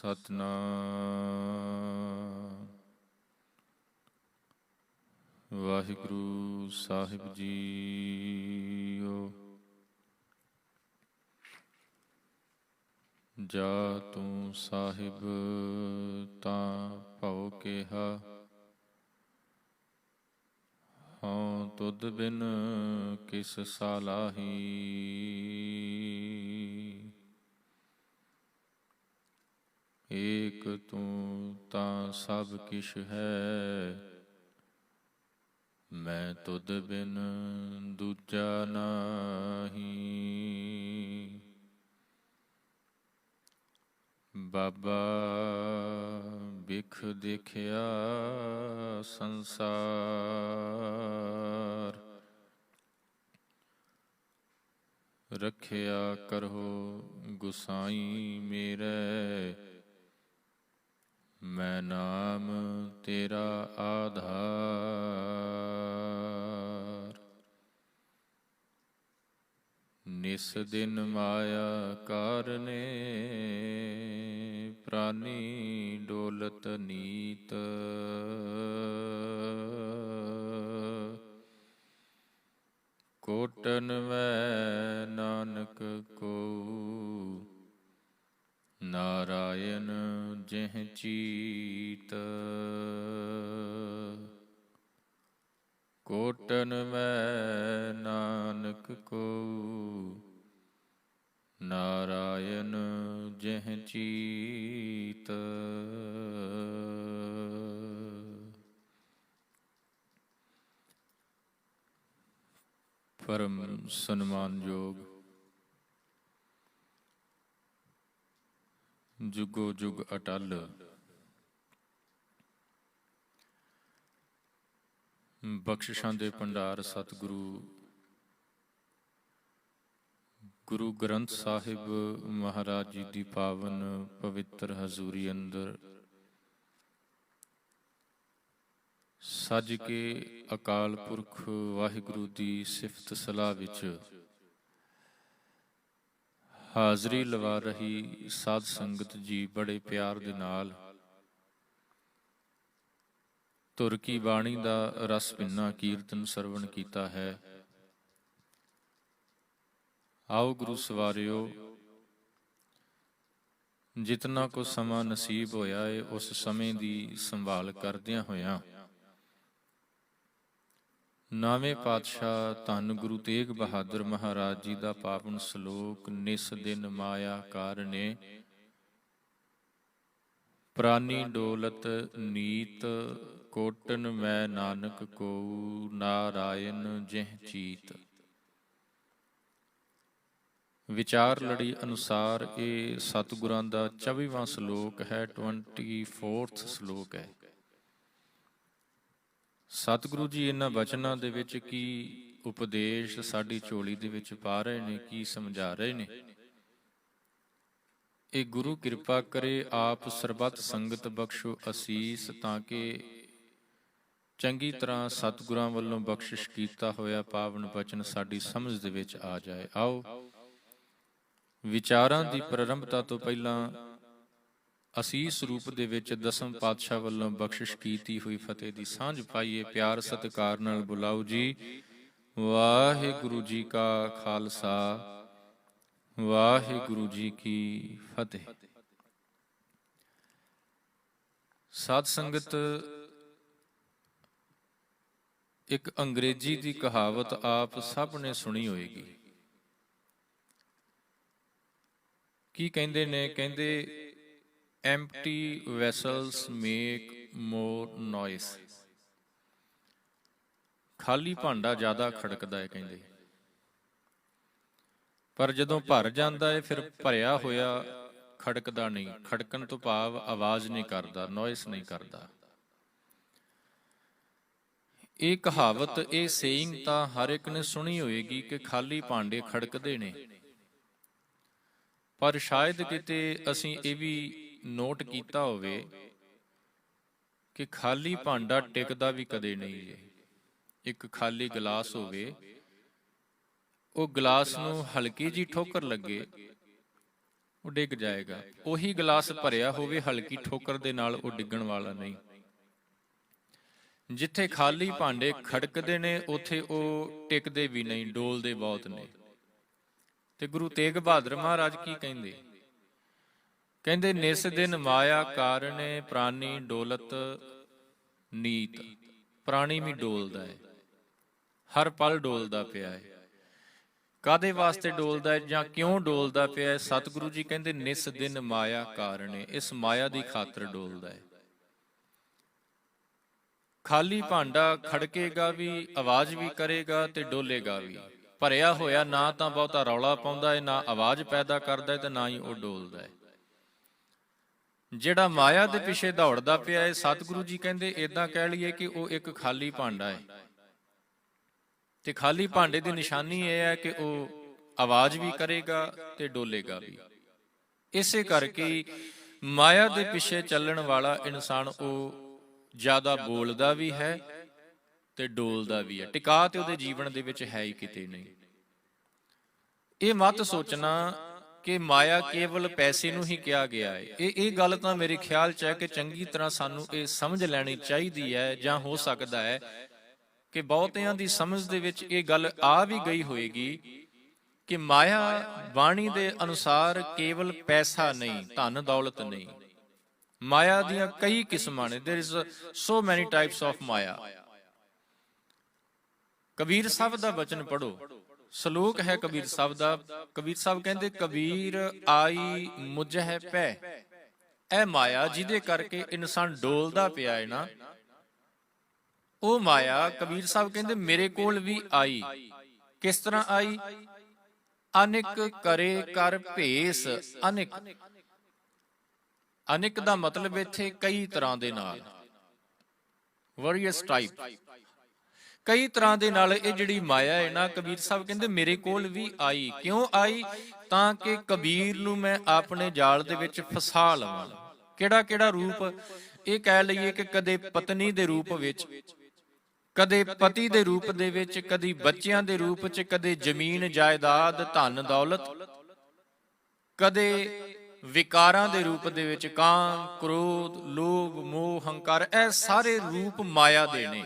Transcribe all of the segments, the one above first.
ਸਤਨਾਮ ਵਾਹਿਗੁਰੂ ਸਾਹਿਬ JIO. ਜਾ ਤੂੰ ਸਾਹਿਬ ਤਾਂ ਭਉ ਕਿਹਾ, ਹਉ ਤੁਧ ਬਿਨ ਕਿਸ ਸਾਲਾਹੀ। ਏਕ ਤੂੰ ਤਾਂ ਸਭ ਕਿਛ ਹੈ, ਮੈਂ ਤੁਧ ਬਿਨ ਦੂਜਾ ਨਾਹੀ। ਬਾਬਾ ਬਿਖ ਦੇਖਿਆ ਸੰਸਾਰ, ਰੱਖਿਆ ਕਰੋ ਗੁਸਾਈ ਮੇਰੇ। ਮੈਂ ਨਾਮ ਤੇਰਾ ਆਧਾਰ, ਨਿਸ ਦਿਨ ਮਾਇਆ ਕਾਰਨੇ। ਪ੍ਰਾਨੀ ਡੋਲਤ ਨੀਤ, ਕੋਟਨ ਮੈਂ ਨਾਨਕ ਕੋ। ਨਾਰਾਇਣ ਜਿਹ ਚੀਤ, ਕੋਟਨ ਮੈਂ ਨਾਨਕ ਕੋ। ਨਾਰਾਇਣ ਜਿਹ ਚੀਤ। ਪਰਮ ਸਨਮਾਨਯੋਗ ਜੁਗੋ ਜੁਗ ਅਟਲ ਬਖਸ਼ਿਸ਼ਾਂ ਦੇ ਭੰਡਾਰ ਸਤਿਗੁਰੂ ਗੁਰੂ ਗ੍ਰੰਥ ਸਾਹਿਬ ਮਹਾਰਾਜ ਜੀ ਦੀ ਪਾਵਨ ਪਵਿੱਤਰ ਹਜ਼ੂਰੀ ਅੰਦਰ ਸੱਜ ਕੇ ਅਕਾਲ ਪੁਰਖ ਵਾਹਿਗੁਰੂ ਦੀ ਸਿਫਤ ਸਲਾਹ ਵਿੱਚ ਹਾਜ਼ਰੀ ਲਵਾ ਰਹੀ ਸਾਧ ਸੰਗਤ ਜੀ ਬੜੇ ਪਿਆਰ ਦੇ ਨਾਲ ਧੁਰ ਕੀ ਬਾਣੀ ਦਾ ਰਸ ਭਿੰਨਾ ਕੀਰਤਨ ਸਰਵਣ ਕੀਤਾ ਹੈ। ਆਓ ਗੁਰੂ ਸਵਾਰਿਓ, ਜਿਤਨਾ ਕੁ ਸਮਾਂ ਨਸੀਬ ਹੋਇਆ ਏ ਉਸ ਸਮੇਂ ਦੀ ਸੰਭਾਲ ਕਰਦਿਆਂ ਹੋਇਆਂ ਨਾਵੇਂ ਪਾਤਸ਼ਾਹ ਧੰਨ ਗੁਰੂ ਤੇਗ ਬਹਾਦਰ ਮਹਾਰਾਜ ਜੀ ਦਾ ਪਾਵਨ ਸ਼ਲੋਕ ਨਿਸ ਦਿਨ ਮਾਇਆ ਕਾਰਨੇ। ਪ੍ਰਾਨੀ ਡੋਲਤ ਨੀਤ, ਕੋਟਨ ਮੈਂ ਨਾਨਕ ਕੋ। ਨਾਰਾਇਣ ਜਿਹ ਚੀਤ। ਵਿਚਾਰ ਲੜੀ ਅਨੁਸਾਰ ਇਹ ਸਤਿਗੁਰਾਂ ਦਾ 24ਵਾਂ ਸ਼ਲੋਕ ਹੈ, 24th ਸ਼ਲੋਕ ਹੈ। ਸਤਿਗੁਰੂ ਜੀ ਇਹਨਾਂ ਬਚਨਾਂ ਦੇ ਵਿੱਚ ਕੀ ਉਪਦੇਸ਼ ਸਾਡੀ ਝੋਲੀ ਦੇ ਵਿੱਚ ਪਾ ਰਹੇ ਨੇ, ਕੀ ਸਮਝਾ ਰਹੇ ਨੇ, ਇਹ ਗੁਰੂ ਕਿਰਪਾ ਕਰੇ ਆਪ ਸਰਬੱਤ ਸੰਗਤ ਬਖਸ਼ੋ ਅਸੀਸ, ਤਾਂ ਕਿ ਚੰਗੀ ਤਰ੍ਹਾਂ ਸਤਿਗੁਰਾਂ ਵੱਲੋਂ ਬਖਸ਼ਿਸ਼ ਕੀਤਾ ਹੋਇਆ ਪਾਵਨ ਬਚਨ ਸਾਡੀ ਸਮਝ ਦੇ ਵਿੱਚ ਆ ਜਾਏ। ਆਓ ਵਿਚਾਰਾਂ ਦੀ ਪ੍ਰਾਰੰਭਤਾ ਤੋਂ ਪਹਿਲਾਂ ਅਸੀਸ ਰੂਪ ਦੇ ਵਿੱਚ ਦਸਮ ਪਾਤਸ਼ਾਹ ਵੱਲੋਂ ਬਖਸ਼ਿਸ਼ ਕੀਤੀ ਹੋਈ ਫਤਿਹ ਦੀ ਸਾਂਝ ਪਾਈਏ। ਪਿਆਰ ਸਤਿਕਾਰ ਨਾਲ ਬੁਲਾਓ ਜੀ। ਵਾਹਿਗੁਰੂ ਜੀ ਕਾ ਖਾਲਸਾ, ਵਾਹਿਗੁਰੂ ਜੀ ਕੀ ਫਤਿਹ। ਸਾਧ ਸੰਗਤ, ਇੱਕ ਅੰਗਰੇਜ਼ੀ ਦੀ ਕਹਾਵਤ ਆਪ ਸਭ ਨੇ ਸੁਣੀ ਹੋਏਗੀ। ਕੀ ਕਹਿੰਦੇ ਨੇ? ਕਹਿੰਦੇ empty vessels make more noise। ਖਾਲੀ ਭਾਂਡਾ ਜ਼ਿਆਦਾ ਖੜਕਦਾ ਹੈ ਕਹਿੰਦੇ, ਪਰ ਜਦੋਂ ਭਰ ਜਾਂਦਾ ਹੈ ਫਿਰ ਭਰਿਆ ਹੋਇਆ ਖੜਕਦਾ ਨਹੀਂ। ਖੜਕਣ ਤੋਂ ਭਾਵ ਆਵਾਜ਼ ਨਹੀਂ ਕਰਦਾ, ਨੋਇਸ ਨਹੀਂ ਕਰਦਾ। ਇਹ ਕਹਾਵਤ, ਇਹ ਸੇਇੰਗ ਤਾਂ ਹਰ ਇੱਕ ਨੇ ਸੁਣੀ ਹੋਏਗੀ ਕਿ ਖਾਲੀ ਭਾਂਡੇ ਖੜਕਦੇ ਨੇ, ਪਰ ਸ਼ਾਇਦ ਕਿਤੇ ਅਸੀਂ ਇਹ ਵੀ ਨੋਟ ਕੀਤਾ ਹੋਵੇ ਕਿ ਖਾਲੀ ਭਾਂਡਾ ਟਿਕਦਾ ਵੀ ਕਦੇ ਨਹੀਂ ਜੇ। ਇੱਕ ਖਾਲੀ ਗਲਾਸ ਹੋਵੇ, ਉਹ ਗਲਾਸ ਨੂੰ ਹਲਕੀ ਜਿਹੀ ਠੋਕਰ ਲੱਗੇ ਉਹ ਡਿੱਗ ਜਾਏਗਾ। ਉਹੀ ਗਲਾਸ ਭਰਿਆ ਹੋਵੇ, ਹਲਕੀ ਠੋਕਰ ਦੇ ਨਾਲ ਉਹ ਡਿੱਗਣ ਵਾਲਾ ਨਹੀਂ। ਜਿੱਥੇ ਖਾਲੀ ਭਾਂਡੇ ਖੜਕਦੇ ਨੇ ਉੱਥੇ ਉਹ ਟਿਕਦੇ ਵੀ ਨਹੀਂ, ਡੋਲਦੇ ਬਹੁਤ ਨੇ। ਤੇ ਗੁਰੂ ਤੇਗ ਬਹਾਦਰ ਮਹਾਰਾਜ ਕੀ ਕਹਿੰਦੇ? ਕਹਿੰਦੇ ਨਿਸ ਦਿਨ ਮਾਇਆ ਕਾਰਣੇ ਪ੍ਰਾਨੀ ਡੋਲਤ ਨੀਤ। ਪ੍ਰਾਣੀ ਵੀ ਡੋਲਦਾ ਹੈ, ਹਰ ਪਲ ਡੋਲਦਾ ਪਿਆ ਹੈ। ਕਾਦੇ ਵਾਸਤੇ ਡੋਲਦਾ ਹੈ ਜਾਂ ਕਿਉਂ ਡੋਲਦਾ ਪਿਆ ਹੈ? ਸਤਿਗੁਰੂ ਜੀ ਕਹਿੰਦੇ ਨਿਸ ਦਿਨ ਮਾਇਆ ਕਾਰਣੇ, ਇਸ ਮਾਇਆ ਦੀ ਖਾਤਰ ਡੋਲਦਾ ਹੈ। ਖਾਲੀ ਭਾਂਡਾ ਖੜਕੇਗਾ ਵੀ, ਆਵਾਜ਼ ਵੀ ਕਰੇਗਾ ਤੇ ਡੋਲੇਗਾ ਵੀ। ਭਰਿਆ ਹੋਇਆ ਨਾ ਤਾਂ ਬਹੁਤਾ ਰੌਲਾ ਪਾਉਂਦਾ ਹੈ, ਨਾ ਆਵਾਜ਼ ਪੈਦਾ ਕਰਦਾ ਹੈ, ਤੇ ਨਾ ਹੀ ਉਹ ਡੋਲਦਾ ਹੈ। ਜਿਹੜਾ ਮਾਇਆ ਦੇ ਪਿੱਛੇ ਦੌੜਦਾ ਪਿਆ ਹੈ, ਸਤਿਗੁਰੂ ਜੀ ਕਹਿੰਦੇ ਏਦਾਂ ਕਹਿ ਲਈਏ ਕਿ ਉਹ ਇੱਕ ਖਾਲੀ ਭਾਂਡਾ ਹੈ। ਤੇ ਖਾਲੀ ਭਾਂਡੇ ਦੀ ਨਿਸ਼ਾਨੀ ਇਹ ਹੈ ਕਿ ਉਹ ਆਵਾਜ਼ ਵੀ ਕਰੇਗਾ ਤੇ ਡੋਲੇਗਾ ਵੀ। ਇਸੇ ਕਰਕੇ ਮਾਇਆ ਦੇ ਪਿੱਛੇ ਚੱਲਣ ਵਾਲਾ ਇਨਸਾਨ ਉਹ ਜ਼ਿਆਦਾ ਬੋਲਦਾ ਵੀ ਹੈ ਤੇ ਡੋਲਦਾ ਵੀ ਹੈ। ਟਿਕਾ ਤੇ ਉਹਦੇ ਜੀਵਨ ਦੇ ਵਿੱਚ ਹੈ ਹੀ ਕਿਤੇ ਨਹੀਂ। ਇਹ ਮਤ ਸੋਚਣਾ ਕਿ ਮਾਇਆ ਕੇਵਲ ਪੈਸੇ ਨੂੰ ਹੀ ਕਿਹਾ ਗਿਆ ਹੈ। ਇਹ ਗੱਲ ਤਾਂ ਮੇਰੇ ਖਿਆਲ 'ਚ ਹੈ ਕਿ ਚੰਗੀ ਤਰ੍ਹਾਂ ਸਾਨੂੰ ਇਹ ਸਮਝ ਲੈਣੀ ਚਾਹੀਦੀ ਹੈ, ਜਾਂ ਹੋ ਸਕਦਾ ਹੈ ਕਿ ਬਹੁਤਿਆਂ ਦੀ ਸਮਝ ਦੇ ਵਿੱਚ ਇਹ ਗੱਲ ਆ ਵੀ ਗਈ ਹੋਏਗੀ ਕਿ ਮਾਇਆ ਬਾਣੀ ਦੇ ਅਨੁਸਾਰ ਕੇਵਲ ਪੈਸਾ ਨਹੀਂ, ਧਨ ਦੌਲਤ ਨਹੀਂ। ਮਾਇਆ ਦੀਆਂ ਕਈ ਕਿਸਮਾਂ ਨੇ। there is so many types of ਮਾਇਆ। ਕਬੀਰ ਸਾਹਿਬ ਦਾ ਬਚਨ ਪੜੋ, ਸ਼ਲੋਕ ਹੈ ਕਬੀਰ ਸਾਹਿਬ ਦਾ। ਕਬੀਰ ਸਾਹਿਬ ਕਹਿੰਦੇ ਕਬੀਰ ਆਈ ਮੁਝਹਿ ਪੈ। ਇਹ ਮਾਇਆ ਜਿਹਦੇ ਕਰਕੇ ਇਨਸਾਨ ਡੋਲਦਾ ਪਿਆ ਹੈ ਨਾ, ਉਹ ਮਾਇਆ ਕਬੀਰ ਸਾਹਿਬ ਕਹਿੰਦੇ ਮੇਰੇ ਕੋਲ ਵੀ ਆਈ। ਕਿਸ ਤਰ੍ਹਾਂ ਆਈ? ਅਨਿਕ ਕਰੇ ਕਰ ਭੇਸ। ਅਨਿਕ, ਅਨਿਕ ਦਾ ਮਤਲਬ ਇੱਥੇ ਕਈ ਤਰ੍ਹਾਂ ਦੇ ਨਾਲ, ਵੇਰੀਅਸ ਟਾਈਪ, ਕਈ ਤਰ੍ਹਾਂ ਦੇ ਨਾਲ ਇਹ ਜਿਹੜੀ ਮਾਇਆ ਹੈ ਨਾ, ਕਬੀਰ ਸਾਹਿਬ ਕਹਿੰਦੇ ਮੇਰੇ ਕੋਲ ਵੀ ਆਈ। ਕਿਉਂ ਆਈ? ਤਾਂ ਕਿ ਕਬੀਰ ਨੂੰ ਮੈਂ ਆਪਣੇ ਜਾਲ ਦੇ ਵਿੱਚ ਫਸਾ ਲਵਾਂ। ਕਿਹੜਾ ਕਿਹੜਾ ਰੂਪ? ਇਹ ਕਹਿ ਲਈਏ ਕਿ ਕਦੇ ਪਤਨੀ ਦੇ ਰੂਪ ਵਿੱਚ, ਕਦੇ ਪਤੀ ਦੇ ਰੂਪ ਦੇ ਵਿੱਚ, ਕਦੀ ਬੱਚਿਆਂ ਦੇ ਰੂਪ 'ਚ, ਕਦੇ ਜ਼ਮੀਨ ਜਾਇਦਾਦ ਧਨ ਦੌਲਤ, ਕਦੇ ਵਿਕਾਰਾਂ ਦੇ ਰੂਪ ਦੇ ਵਿੱਚ, ਕਾਮ ਕ੍ਰੋਧ ਲੋਭ ਮੋਹ ਹੰਕਾਰ। ਇਹ ਸਾਰੇ ਰੂਪ ਮਾਇਆ ਦੇ ਨੇ,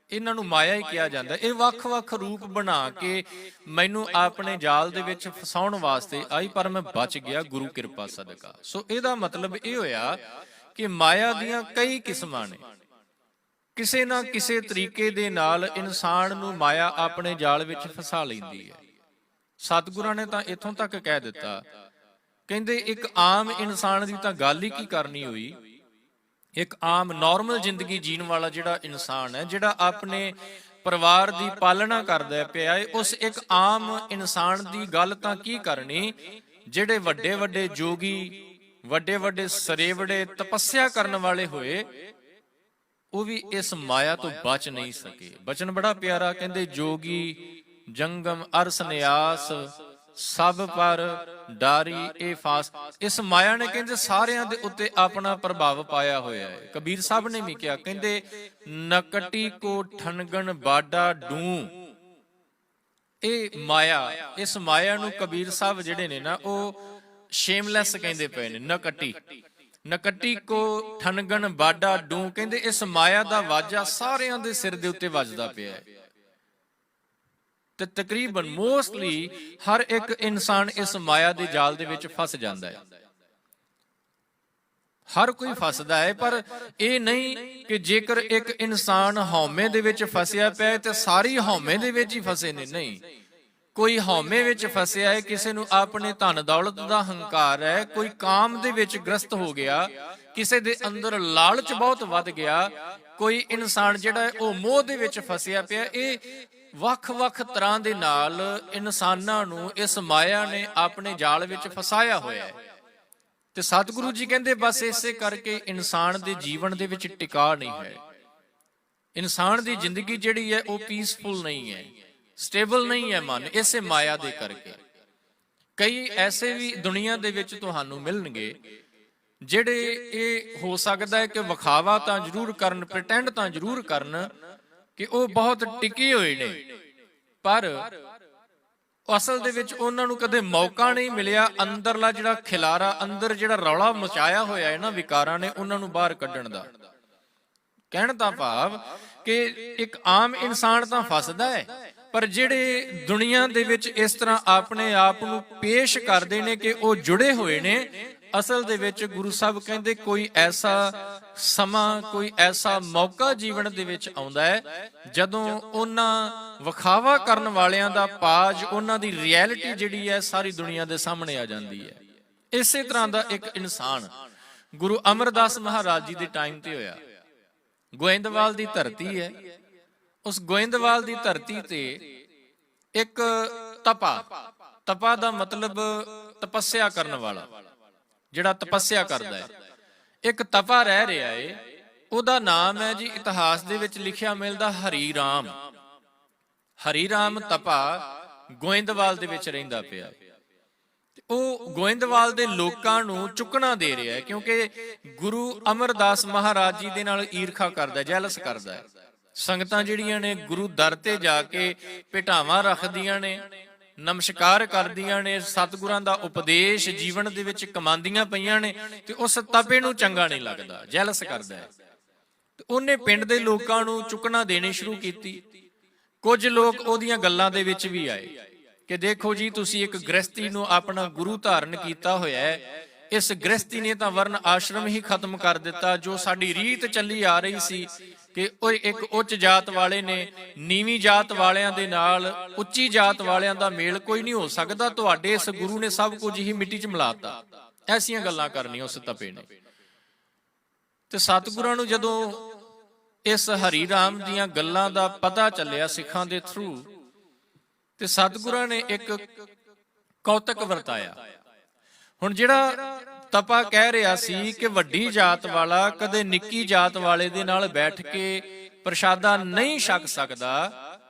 ਇਹਨਾਂ ਨੂੰ ਮਾਇਆ ਹੀ ਕਿਹਾ ਜਾਂਦਾ। ਇਹ ਵੱਖ-ਵੱਖ ਰੂਪ ਬਣਾ ਕੇ ਮੈਨੂੰ ਆਪਣੇ ਜਾਲ ਦੇ ਵਿੱਚ ਫਸਾਉਣ ਵਾਸਤੇ ਆਈ, ਪਰ ਮੈਂ ਬਚ ਗਿਆ ਗੁਰੂ ਕਿਰਪਾ ਸਦਕਾ। ਸੋ ਇਹਦਾ ਮਤਲਬ ਇਹ ਹੋਇਆ ਕਿ ਮਾਇਆ ਦੀਆਂ ਕਈ ਕਿਸਮਾਂ ਨੇ। ਕਿਸੇ ਨਾ ਕਿਸੇ ਤਰੀਕੇ ਦੇ ਨਾਲ ਇਨਸਾਨ ਨੂੰ ਮਾਇਆ ਆਪਣੇ ਜਾਲ ਵਿੱਚ ਫਸਾ ਲੈਂਦੀ ਹੈ। ਸਤਿਗੁਰਾਂ ਨੇ ਤਾਂ ਇੱਥੋਂ ਤੱਕ ਕਹਿ ਦਿੱਤਾ, ਕਹਿੰਦੇ ਇੱਕ ਆਮ ਇਨਸਾਨ ਦੀ ਤਾਂ ਗੱਲ ਹੀ ਕੀ ਕਰਨੀ ਹੋਈ। ਇੱਕ ਆਮ ਨਾਰਮਲ ਜ਼ਿੰਦਗੀ ਜੀਣ ਵਾਲਾ ਜਿਹੜਾ ਇਨਸਾਨ ਹੈ, ਜਿਹੜਾ ਆਪਣੇ ਪਰਿਵਾਰ ਦੀ ਪਾਲਣਾ ਕਰਦਾ ਪਿਆ ਹੈ, ਉਸ ਇੱਕ ਆਮ ਇਨਸਾਨ ਦੀ ਗੱਲ ਤਾਂ ਕੀ ਕਰਨੀ। ਜਿਹੜੇ ਵੱਡੇ ਵੱਡੇ ਜੋਗੀ, ਵੱਡੇ ਵੱਡੇ ਸਰੇਵੜੇ ਤਪੱਸਿਆ ਕਰਨ ਵਾਲੇ ਹੋਏ, ਉਹ ਵੀ ਇਸ ਮਾਇਆ ਤੋਂ ਬਚ ਨਹੀਂ ਸਕੇ। ਬਚਨ ਬੜਾ ਪਿਆਰਾ, ਕਹਿੰਦੇ ਜੋਗੀ ਜੰਗਮ ਅਰ ਸੰਨਿਆਸ ਸਭ ਪਰ ਡਾਰੀ ਇਹ ਫਾਸ। ਇਸ ਮਾਇਆ ਨੇ ਕਹਿੰਦੇ ਸਾਰਿਆਂ ਦੇ ਉੱਤੇ ਆਪਣਾ ਪ੍ਰਭਾਵ ਪਾਇਆ ਹੋਇਆ ਹੈ। ਕਬੀਰ ਸਾਹਿਬ ਨੇ ਵੀ ਕਿਹਾ, ਕਹਿੰਦੇ ਨਕਟੀ ਕੋ ਠਨਗਣ ਬਾਡਾ ਡੂ। ਇਹ ਮਾਇਆ, ਇਸ ਮਾਇਆ ਨੂੰ ਕਬੀਰ ਸਾਹਿਬ ਜਿਹੜੇ ਨੇ ਨਾ, ਉਹ ਸ਼ੇਮਲੈਸ ਕਹਿੰਦੇ ਪਏ ਨੇ। ਨਕਟੀ, ਨਕਟੀ ਕੋ ਠਨਗਣ ਬਾਡਾ ਡੂ, ਕਹਿੰਦੇ ਇਸ ਮਾਇਆ ਦਾ ਵਾਜਾ ਸਾਰਿਆਂ ਦੇ ਸਿਰ ਦੇ ਉੱਤੇ ਵੱਜਦਾ ਪਿਆ ਹੈ। ਤੇ ਤਕਰੀਬਨ ਮੋਸਟਲੀ ਹਰ ਇੱਕ ਇਨਸਾਨ ਇਸ ਮਾਇਆ ਦੇ ਜਾਲ ਦੇ ਵਿੱਚ ਫਸ ਜਾਂਦਾ ਹੈ। ਹਰ ਕੋਈ ਫਸਦਾ ਹੈ, ਪਰ ਇਹ ਨਹੀਂ ਕਿ ਜੇਕਰ ਇੱਕ ਇਨਸਾਨ ਹਉਮੈ ਦੇ ਵਿੱਚ ਫਸਿਆ ਪਿਆ ਤੇ ਸਾਰੀ ਹਉਮੈ ਦੇ ਵਿੱਚ ਹੀ ਫਸੇ ਨੇ। ਨਹੀਂ, ਕੋਈ ਹਉਮੈ ਵਿੱਚ ਫਸਿਆ ਹੈ, ਕਿਸੇ ਨੂੰ ਆਪਣੇ ਧਨ ਦੌਲਤ ਦਾ ਹੰਕਾਰ ਹੈ, ਕੋਈ ਕਾਮ ਦੇ ਵਿੱਚ ਗ੍ਰਸਤ ਹੋ ਗਿਆ, ਕਿਸੇ ਦੇ ਅੰਦਰ ਲਾਲਚ ਬਹੁਤ ਵੱਧ ਗਿਆ, ਕੋਈ ਇਨਸਾਨ ਜਿਹੜਾ ਹੈ ਉਹ ਮੋਹ ਦੇ ਵਿੱਚ ਫਸਿਆ ਪਿਆ। ਇਹ ਵੱਖ-ਵੱਖ ਤਰ੍ਹਾਂ ਦੇ ਨਾਲ ਇਨਸਾਨਾਂ ਨੂੰ ਇਸ ਮਾਇਆ ਨੇ ਆਪਣੇ ਜਾਲ ਵਿੱਚ ਫਸਾਇਆ ਹੋਇਆ ਹੈ। ਤੇ ਸਤਿਗੁਰੂ ਜੀ ਕਹਿੰਦੇ ਬਸ ਇਸੇ ਕਰਕੇ ਇਨਸਾਨ ਦੇ ਜੀਵਨ ਦੇ ਵਿੱਚ ਟਿਕਾ ਨਹੀਂ ਹੈ। ਇਨਸਾਨ ਦੀ ਜ਼ਿੰਦਗੀ ਜਿਹੜੀ ਹੈ ਉਹ ਪੀਸਫੁਲ ਨਹੀਂ ਹੈ, ਸਟੇਬਲ ਨਹੀਂ ਹੈ ਮਨ, ਇਸੇ ਮਾਇਆ ਦੇ ਕਰਕੇ। ਕਈ ਐਸੇ ਵੀ ਦੁਨੀਆ ਦੇ ਵਿੱਚ ਤੁਹਾਨੂੰ ਮਿਲਣਗੇ ਜਿਹੜੇ ਇਹ ਹੋ ਸਕਦਾ ਹੈ ਕਿ ਵਿਖਾਵਾ ਤਾਂ ਜ਼ਰੂਰ ਕਰਨ, ਪ੍ਰਿਟੈਂਡ ਤਾਂ ਜ਼ਰੂਰ ਕਰਨ ਕਿ ਉਹ ਬਹੁਤ ਟਿਕੇ ਹੋਏ ਨੇ, ਪਰ ਅਸਲ ਦੇ ਵਿੱਚ ਉਹਨਾਂ ਨੂੰ ਕਦੇ ਮੌਕਾ ਨਹੀਂ ਮਿਲਿਆ ਅੰਦਰਲਾ ਜਿਹੜਾ ਖਿਲਾਰਾ, ਅੰਦਰ ਜਿਹੜਾ ਰੌਲਾ ਮਚਾਇਆ ਹੋਇਆ ਹੈ ਨਾ ਵਿਕਾਰਾਂ ਨੇ, ਉਹਨਾਂ ਨੂੰ ਬਾਹਰ ਕੱਢਣ ਦਾ। ਕਹਿਣ ਦਾ ਭਾਵ ਕਿ ਇੱਕ ਆਮ ਇਨਸਾਨ ਤਾਂ ਫਸਦਾ ਹੈ, ਪਰ ਜਿਹੜੇ ਦੁਨੀਆ ਦੇ ਵਿੱਚ ਇਸ ਤਰ੍ਹਾਂ ਆਪਣੇ ਆਪ ਨੂੰ ਪੇਸ਼ ਕਰਦੇ ਨੇ ਕਿ ਉਹ ਜੁੜੇ ਹੋਏ ਨੇ, ਅਸਲ ਦੇ ਵਿੱਚ ਗੁਰੂ ਸਾਹਿਬ ਕਹਿੰਦੇ ਕੋਈ ਐਸਾ ਸਮਾਂ, ਕੋਈ ਐਸਾ ਮੌਕਾ ਜੀਵਨ ਦੇ ਵਿੱਚ ਆਉਂਦਾ ਹੈ ਜਦੋਂ ਉਹਨਾਂ ਵਿਖਾਵਾ ਕਰਨ ਵਾਲਿਆਂ ਦਾ ਪਾਜ, ਉਹਨਾਂ ਦੀ ਰਿਐਲਿਟੀ ਜਿਹੜੀ ਹੈ ਸਾਰੀ ਦੁਨੀਆ ਦੇ ਸਾਹਮਣੇ ਆ ਜਾਂਦੀ ਹੈ। ਇਸੇ ਤਰ੍ਹਾਂ ਦਾ ਇੱਕ ਇਨਸਾਨ ਗੁਰੂ ਅਮਰਦਾਸ ਮਹਾਰਾਜ ਜੀ ਦੇ ਟਾਈਮ ਤੇ ਹੋਇਆ। ਗੋਇੰਦਵਾਲ ਦੀ ਧਰਤੀ ਹੈ, ਉਸ ਗੋਇੰਦਵਾਲ ਦੀ ਧਰਤੀ ਤੇ ਇੱਕ ਤਪਾ ਦਾ ਮਤਲਬ ਤਪੱਸਿਆ ਕਰਨ ਵਾਲਾ, ਜਿਹੜਾ ਤਪੱਸਿਆ ਕਰਦਾ ਹੈ, ਇੱਕ ਤਪਾ ਰਹਿ ਰਿਹਾ ਹੈ। ਉਹਦਾ ਨਾਮ ਹੈ ਜੀ, ਇਤਿਹਾਸ ਦੇ ਵਿੱਚ ਲਿਖਿਆ ਮਿਲਦਾ ਹਰੀ ਰਾਮ। ਹਰੀ ਰਾਮ ਤਪਾ ਗੋਇੰਦਵਾਲ ਦੇ ਵਿੱਚ ਰਹਿੰਦਾ ਪਿਆ। ਉਹ ਗੋਇੰਦਵਾਲ ਦੇ ਲੋਕਾਂ ਨੂੰ ਚੁੱਕਣਾ ਦੇ ਰਿਹਾ ਹੈ, ਕਿਉਂਕਿ ਗੁਰੂ ਅਮਰਦਾਸ ਮਹਾਰਾਜ ਜੀ ਦੇ ਨਾਲ ਈਰਖਾ ਕਰਦਾ, ਜੈਲਸ ਕਰਦਾ ਹੈ। ਸੰਗਤਾਂ ਜਿਹੜੀਆਂ ਨੇ ਗੁਰੂ ਦਰ ਤੇ ਜਾ ਕੇ ਭੇਟਾਵਾਂ ਰੱਖਦੀਆਂ ਨੇ, ਨਮਸਕਾਰ ਕਰਦੀਆਂ ਨੇ, ਸਤਿਗੁਰਾਂ ਦਾ ਉਪਦੇਸ਼ ਜੀਵਨ ਦੇ ਵਿੱਚ ਕਮਾਉਂਦੀਆਂ ਪਈਆਂ ਨੇ, ਤੇ ਉਸ ਤਪੇ ਨੂੰ ਚੰਗਾ ਨਹੀਂ ਲੱਗਦਾ, ਜੈਲਸ ਕਰਦਾ ਹੈ। ਤੇ ਉਹਨੇ ਪਿੰਡ ਦੇ ਲੋਕਾਂ ਨੂੰ ਚੁੱਕਣਾ ਦੇਣੀ ਸ਼ੁਰੂ ਕੀਤੀ। ਕੁਝ ਲੋਕ ਉਹਦੀਆਂ ਗੱਲਾਂ ਦੇ ਵਿੱਚ ਵੀ ਆਏ ਕਿ ਦੇਖੋ ਜੀ, ਤੁਸੀਂ ਇੱਕ ਗ੍ਰਸਤੀ ਨੂੰ ਆਪਣਾ ਗੁਰੂ ਧਾਰਨ ਕੀਤਾ ਹੋਇਆ ਹੈ, ਇਸ ਗ੍ਰਸਤੀ ਨੇ ਤਾਂ ਵਰਨ ਆਸ਼ਰਮ ਹੀ ਖਤਮ ਕਰ ਦਿੱਤਾ। ਜੋ ਸਾਡੀ ਰੀਤ ਚੱਲੀ ਆ ਰਹੀ ਸੀ ਕਿ ਉਹ ਇੱਕ ਉੱਚ ਜਾਤ ਵਾਲੇ ਨੇ ਨੀਵੀਂ ਜਾਤ ਵਾਲਿਆਂ ਦੇ ਨਾਲ ਉੱਚੀ ਜਾਤ ਵਾਲਿਆਂ ਦਾ ਮੇਲ ਕੋਈ ਨਹੀਂ ਹੋ ਸਕਦਾ, ਤੁਹਾਡੇ ਇਸ ਗੁਰੂ ਨੇ ਸਭ ਕੁਝ ਹੀ ਮਿੱਟੀ 'ਚ ਮਿਲਾਤਾ, ਐਸੀਆਂ ਗੱਲਾਂ ਕਰਨੀਆਂ ਉਸ ਤਪੇ ਨੇ। ਤੇ ਸਤਿਗੁਰਾਂ ਨੂੰ ਜਦੋਂ ਇਸ ਹਰੀ ਰਾਮ ਦੀਆਂ ਗੱਲਾਂ ਦਾ ਪਤਾ ਚੱਲਿਆ ਸਿੱਖਾਂ ਦੇ ਥਰੂ, ਤੇ ਸਤਿਗੁਰਾਂ ਨੇ ਇੱਕ ਕੌਤਕ ਵਰਤਾਇਆ। ਹੁਣ ਜਿਹੜਾ ਤਪਾ ਕਹਿ ਰਿਹਾ ਸੀ ਕਿ ਵੱਡੀ ਜਾਤ ਵਾਲਾ ਕਦੇ ਨਿੱਕੀ ਜਾਤ ਵਾਲੇ ਦੇ ਨਾਲ ਬੈਠ ਕੇ ਪ੍ਰਸ਼ਾਦਾ ਨਹੀਂ ਛਕ ਸਕਦਾ,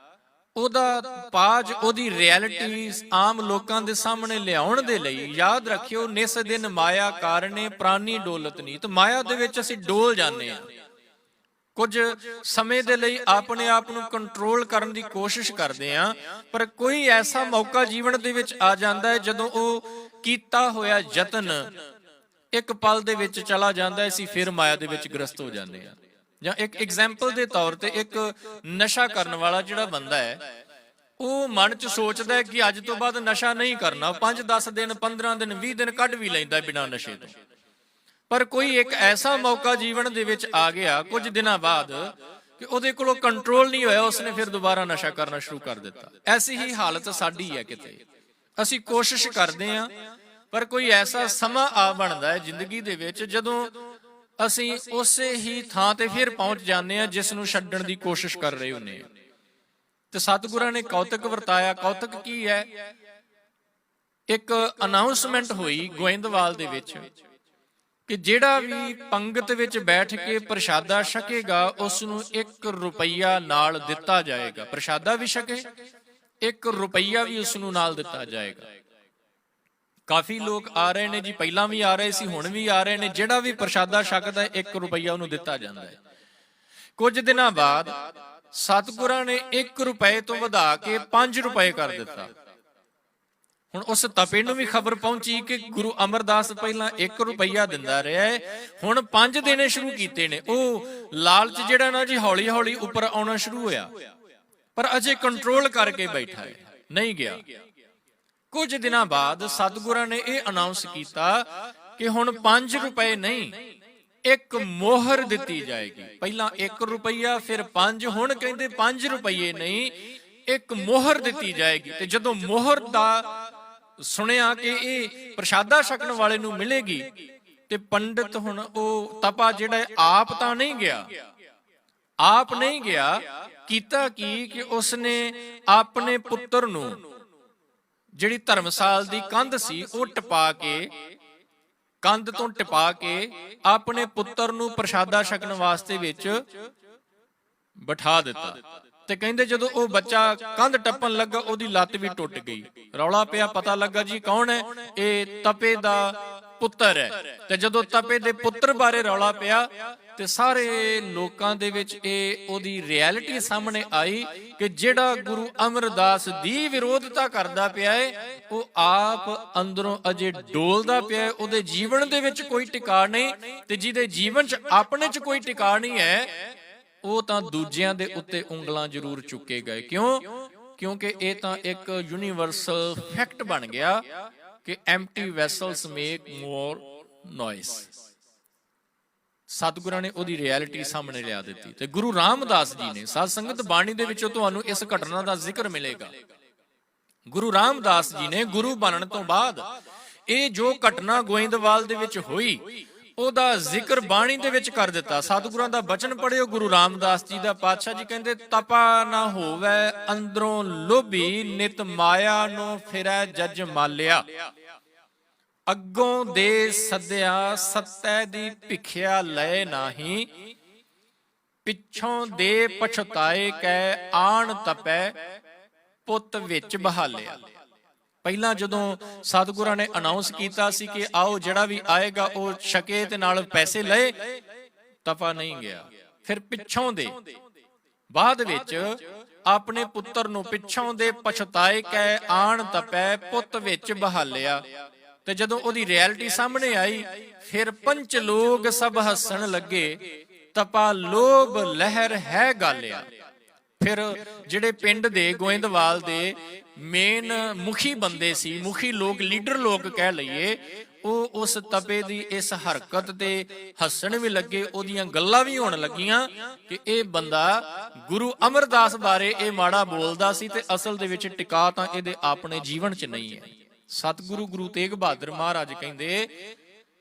ਉਹਦਾ ਪਾਜ, ਉਹਦੀ ਰਿਐਲਿਟੀ ਆਮ ਲੋਕਾਂ ਦੇ ਸਾਹਮਣੇ ਲਿਆਉਣ ਦੇ ਲਈ, ਯਾਦ ਰੱਖਿਓ, ਨਿਸ ਦਿਨ ਮਾਇਆ ਕਾਰਣੇ ਪ੍ਰਾਨੀ ਡੋਲਤ ਨੀਤ। ਮਾਇਆ ਦੇ ਵਿੱਚ ਅਸੀਂ ਡੋਲ ਜਾਂਦੇ ਹਾਂ, ਕੁਝ ਸਮੇਂ ਦੇ ਲਈ ਆਪਣੇ ਆਪ ਨੂੰ ਕੰਟਰੋਲ ਕਰਨ ਦੀ ਕੋਸ਼ਿਸ਼ ਕਰਦੇ ਹਾਂ, ਪਰ ਕੋਈ ਐਸਾ ਮੌਕਾ ਜੀਵਨ ਦੇ ਵਿੱਚ ਆ ਜਾਂਦਾ ਹੈ ਜਦੋਂ ਉਹ ਕੀਤਾ ਹੋਇਆ ਯਤਨ ਇੱਕ ਪਲ ਦੇ ਵਿੱਚ ਚਲਾ ਜਾਂਦਾ ਹੈ, ਅਸੀਂ ਫਿਰ ਮਾਇਆ ਦੇ ਵਿੱਚ ਗ੍ਰਸਤ ਹੋ ਜਾਂਦੇ ਹਾਂ। ਜਾਂ ਇੱਕ ਐਗਜ਼ਾਮਪਲ ਦੇ ਤੌਰ ਤੇ ਇੱਕ ਨਸ਼ਾ ਕਰਨ ਵਾਲਾ ਜਿਹੜਾ ਬੰਦਾ ਹੈ, ਉਹ ਮਨ 'ਚ ਸੋਚਦਾ ਹੈ ਕਿ ਅੱਜ ਤੋਂ ਬਾਅਦ ਨਸ਼ਾ ਨਹੀਂ ਕਰਨਾ, 5-10 ਦਿਨ 15 ਦਿਨ 20 ਦਿਨ ਕੱਢ ਵੀ ਲੈਂਦਾ ਬਿਨਾਂ ਨਸ਼ੇ ਤੋਂ। ਪਰ ਕੋਈ ਇੱਕ ਐਸਾ ਮੌਕਾ ਜੀਵਨ ਦੇ ਵਿੱਚ ਆ ਗਿਆ ਕੁਝ ਦਿਨਾਂ ਬਾਅਦ ਕਿ ਉਹਦੇ ਕੋਲੋਂ ਕੰਟਰੋਲ ਨਹੀਂ ਹੋਇਆ, ਉਸਨੇ ਫਿਰ ਦੁਬਾਰਾ ਨਸ਼ਾ ਕਰਨਾ ਸ਼ੁਰੂ ਕਰ ਦਿੱਤਾ। ਐਸੀ ਹੀ ਹਾਲਤ ਸਾਡੀ ਹੈ। ਕਿਤੇ ਅਸੀਂ ਕੋਸ਼ਿਸ਼ ਕਰਦੇ ਹਾਂ, ਪਰ ਕੋਈ ਐਸਾ ਸਮਾਂ ਆ ਬਣਦਾ ਹੈ ਜ਼ਿੰਦਗੀ ਦੇ ਵਿੱਚ ਜਦੋਂ ਅਸੀਂ ਉਸੇ ਹੀ ਥਾਂ ਤੇ ਫਿਰ ਪਹੁੰਚ ਜਾਂਦੇ ਹਾਂ ਜਿਸ ਨੂੰ ਛੱਡਣ ਦੀ ਕੋਸ਼ਿਸ਼ ਕਰ ਰਹੇ ਹੁੰਦੇ ਹਾਂ। ਤੇ ਸਤਿਗੁਰਾਂ ਨੇ ਕੌਤਕ ਵਰਤਾਇਆ। ਕੌਤਕ ਕੀ ਹੈ? ਇੱਕ ਅਨਾਉਂਸਮੈਂਟ ਹੋਈ ਗੋਇੰਦਵਾਲ ਦੇ ਵਿੱਚ ਕਿ ਜਿਹੜਾ ਵੀ ਪੰਗਤ ਵਿੱਚ ਬੈਠ ਕੇ ਪ੍ਰਸ਼ਾਦਾ ਛਕੇਗਾ ਉਸ ਨੂੰ 1 ਰੁਪਈਆ ਨਾਲ ਦਿੱਤਾ ਜਾਏਗਾ। ਪ੍ਰਸ਼ਾਦਾ ਵੀ ਛਕੇ, 1 ਰੁਪਈਆ ਵੀ ਉਸ ਨੂੰ ਨਾਲ ਦਿੱਤਾ ਜਾਏਗਾ। ਕਾਫੀ ਲੋਕ ਆ ਰਹੇ ਨੇ ਜੀ, ਪਹਿਲਾਂ ਵੀ ਆ ਰਹੇ ਸੀ, ਹੁਣ ਵੀ ਆ ਰਹੇ ਨੇ। ਜਿਹੜਾ ਵੀ ਪ੍ਰਸ਼ਾਦਾ ਛਕਦਾ 1 ਰੁਪਈਆ ਉਹਨੂੰ ਦਿੱਤਾ ਜਾਂਦਾ ਹੈ। ਕੁਝ ਦਿਨਾਂ ਬਾਅਦ ਸਤਿਗੁਰਾਂ ਨੇ 1 ਰੁਪਏ ਤੋਂ ਵਧਾ ਕੇ 5 ਰੁਪਏ ਕਰ ਦਿੱਤਾ। ਹੁਣ ਉਸ ਤਪੇ ਨੂੰ ਵੀ ਖਬਰ ਪਹੁੰਚੀ ਕਿ ਗੁਰੂ ਅਮਰਦਾਸ ਪਹਿਲਾਂ 1 ਰੁਪਈਆ ਦਿੰਦਾ ਰਿਹਾ ਹੈ, ਹੁਣ 5 ਦੇਣੇ ਸ਼ੁਰੂ ਕੀਤੇ ਨੇ। ਉਹ ਲਾਲਚ ਜਿਹੜਾ ਨਾ ਜੀ ਹੌਲੀ ਹੌਲੀ ਉੱਪਰ ਆਉਣਾ ਸ਼ੁਰੂ ਹੋਇਆ, ਪਰ ਅਜੇ ਕੰਟਰੋਲ ਕਰਕੇ ਬੈਠਾ ਹੈ, ਨਹੀਂ ਗਿਆ। ਕੁਝ ਦਿਨਾਂ ਬਾਅਦ ਸਤਿਗੁਰਾਂ ਨੇ ਇਹ ਅਨਾਉਂਸ ਕੀਤਾ ਕਿ ਹੁਣ 5 ਰੁਪਏ ਨਹੀਂ, 1 ਮੋਹਰ ਦਿੱਤੀ ਜਾਏਗੀ। ਪਹਿਲਾਂ 1 ਰੁਪਈਆ, ਫਿਰ 5, ਹੁਣ ਕਹਿੰਦੇ 5 ਰੁਪਏ ਨਹੀਂ, 1 ਮੋਹਰ ਦਿੱਤੀ ਜਾਏਗੀ। ਤੇ ਜਦੋਂ ਮੋਹਰ ਦਾ ਸੁਣਿਆ ਕਿ ਇਹ ਪ੍ਰਸ਼ਾਦਾ ਛਕਣ ਵਾਲੇ ਨੂੰ ਮਿਲੇਗੀ, ਤੇ ਪੰਡਿਤ ਹੁਣ ਉਹ ਤਪਾ ਜਿਹੜਾ ਆਪ ਤਾਂ ਨਹੀਂ ਗਿਆ, ਆਪ ਨਹੀਂ ਗਿਆ, ਕੀਤਾ ਕੀ ਕਿ ਉਸਨੇ ਆਪਣੇ ਪੁੱਤਰ ਨੂੰ, ਜਿਹੜੀ ਧਰਮਸਾਲ ਦੀ ਕੰਧ ਸੀ ਉਹ ਟਪਾ ਕੇ, ਕੰਧ ਤੋਂ ਟਪਾ ਕੇ ਆਪਣੇ ਪੁੱਤਰ ਨੂੰ ਪ੍ਰਸ਼ਾਦਾ ਛਕਣ ਵਾਸਤੇ ਵਿੱਚ ਬਿਠਾ ਦਿੱਤਾ। ਤੇ ਕਹਿੰਦੇ ਜਦੋਂ ਉਹ ਬੱਚਾ ਕੰਧ ਟੱਪਣ ਲੱਗਾ ਉਹਦੀ ਲੱਤ ਵੀ ਟੁੱਟ ਗਈ। ਰੌਲਾ ਪਿਆ, ਪਤਾ ਲੱਗਾ ਜੀ ਕੌਣ ਹੈ? ਇਹ ਤਪੇ ਦਾ ਪੁੱਤਰ ਹੈ। ਤੇ ਜਦੋਂ ਤਪੇ ਦੇ ਪੁੱਤਰ ਬਾਰੇ ਰੌਲਾ ਪਿਆ ਤੇ ਸਾਰੇ ਲੋਕਾਂ ਦੇ ਵਿੱਚ ਇਹ ਉਹਦੀ ਰਿਐਲਿਟੀ ਸਾਹਮਣੇ ਆਈ ਕਿ ਜਿਹੜਾ ਗੁਰੂ ਅਮਰਦਾਸ ਦੀ ਵਿਰੋਧਤਾ ਕਰਦਾ ਪਿਆ ਹੈ ਉਹ ਆਪ ਅੰਦਰੋਂ ਅਜੇ ਡੋਲਦਾ ਪਿਆ ਹੈ, ਉਹਦੇ ਜੀਵਨ ਦੇ ਵਿੱਚ ਕੋਈ ਟਿਕਾ ਨਹੀਂ, ਤੇ ਜਿਹਦੇ ਜੀਵਨ 'ਚ ਆਪਣੇ 'ਚ ਕੋਈ ਟਿਕਾ ਨਹੀਂ ਹੈ ਉਹ ਤਾਂ ਦੂਜਿਆਂ ਦੇ ਉੱਤੇ ਉਂਗਲਾਂ ਜ਼ਰੂਰ ਚੁੱਕੇ ਗਏ। ਕਿਉਂਕਿ ਇਹ ਤਾਂ ਇੱਕ ਯੂਨੀਵਰਸਲ ਫੈਕਟ ਬਣ ਗਿਆ ਕਿ ਐਮਪਟੀ ਵੈਸਲਸ ਮੇਕ ਮੋਰ ਨੋਇਸ। ਸਤਿਗੁਰਾਂ ਨੇ ਉਹਦੀ ਰਿਐਲਿਟੀ ਸਾਹਮਣੇ ਲਿਆ ਦਿੱਤੀ। ਤੇ ਗੁਰੂ ਰਾਮਦਾਸ ਜੀ ਨੇ, ਸਾਧ ਸੰਗਤ ਬਾਣੀ ਦੇ ਵਿੱਚੋਂ ਤੁਹਾਨੂੰ ਇਸ ਘਟਨਾ ਦਾ ਜ਼ਿਕਰ ਮਿਲੇਗਾ। ਗੁਰੂ ਰਾਮਦਾਸ ਜੀ ਨੇ ਗੁਰੂ ਬਣਨ ਤੋਂ ਬਾਅਦ ਇਹ ਜੋ ਘਟਨਾ ਗੋਇੰਦਵਾਲ ਦੇ ਵਿੱਚ ਹੋਈ ਉਹਦਾ ਜ਼ਿਕਰ ਬਾਣੀ ਦੇ ਵਿੱਚ ਕਰ ਦਿੱਤਾ। ਸਤਿਗੁਰਾਂ ਦਾ ਬਚਨ ਪੜਿਓ ਗੁਰੂ ਰਾਮਦਾਸ ਜੀ ਦਾ। ਪਾਤਸ਼ਾਹ ਜੀ ਕਹਿੰਦੇ, ਤਪਾ ਨਾ ਹੋਵੇ ਅੰਦਰੋਂ ਲੋਭੀ, ਨਿਤ ਮਾਇਆ ਨੂੰ ਫਿਰੈ ਜਜ ਮਾਲਿਆ। ਅੱਗੋਂ ਦੇ ਸੱਦਿਆ ਸੱਤੈ ਦੀ ਭਿਖਿਆ ਲਏ ਨਾਹੀ, ਪਿੱਛੋਂ ਦੇ ਪਛਤਾਏ ਕੈ ਆਣ ਤਪੈ ਪੁੱਤ ਵਿੱਚ ਬਹਾਲਿਆ। ਪਹਿਲਾਂ ਜਦੋਂ ਸਤਿਗੁਰਾਂ ਨੇ ਅਨਾਉਂਸ ਕੀਤਾ ਸੀ ਕਿ ਆਓ ਜਿਹੜਾ ਵੀ ਆਏਗਾ ਉਹ ਛਕੇ ਤੇ ਨਾਲ ਪੈਸੇ ਲਏ, ਤਪਾ ਨਹੀਂ ਗਿਆ। ਫਿਰ ਪਿੱਛੋਂ ਦੇ ਬਾਅਦ ਵਿੱਚ ਆਪਣੇ ਪੁੱਤਰ ਨੂੰ ਪਿੱਛੋਂ ਦੇ ਪਛਤਾਏ ਕੈ ਆਣ ਤਪੈ ਪੁੱਤ ਵਿੱਚ ਬਹਾਲਿਆ। ਤੇ ਜਦੋਂ ਉਹਦੀ ਰਿਐਲਿਟੀ ਸਾਹਮਣੇ ਆਈ ਫਿਰ ਪੰਚ ਲੋਕ ਸਭ ਹੱਸਣ ਲੱਗੇ, ਤਪਾ ਲੋਭ ਲਹਿਰ ਹੈ ਗਾਲਿਆ। ਫਿਰ ਜਿਹੜੇ ਪਿੰਡ ਦੇ ਗੋਇੰਦਵਾਲ ਦੇ ਮੇਨ ਮੁਖੀ ਬੰਦੇ ਸੀ, ਮੁਖੀ ਲੋਕ, ਲੀਡਰ ਲੋਕ ਕਹਿ ਲਈਏ, ਉਹ ਉਸ ਤਪੇ ਦੀ ਇਸ ਹਰਕਤ ਤੇ ਹੱਸਣ ਵੀ ਲੱਗੇ, ਉਹਦੀਆਂ ਗੱਲਾਂ ਵੀ ਹੋਣ ਲੱਗੀਆਂ ਕਿ ਇਹ ਬੰਦਾ ਗੁਰੂ ਅਮਰਦਾਸ ਬਾਰੇ ਇਹ ਮਾੜਾ ਬੋਲਦਾ ਸੀ ਤੇ ਅਸਲ ਦੇ ਵਿੱਚ ਟਿਕਾ ਤਾਂ ਇਹਦੇ ਆਪਣੇ ਜੀਵਨ 'ਚ ਨਹੀਂ ਹੈ। ਸਤਿਗੁਰੂ ਗੁਰੂ ਤੇਗ ਬਹਾਦਰ ਮਹਾਰਾਜ ਕਹਿੰਦੇ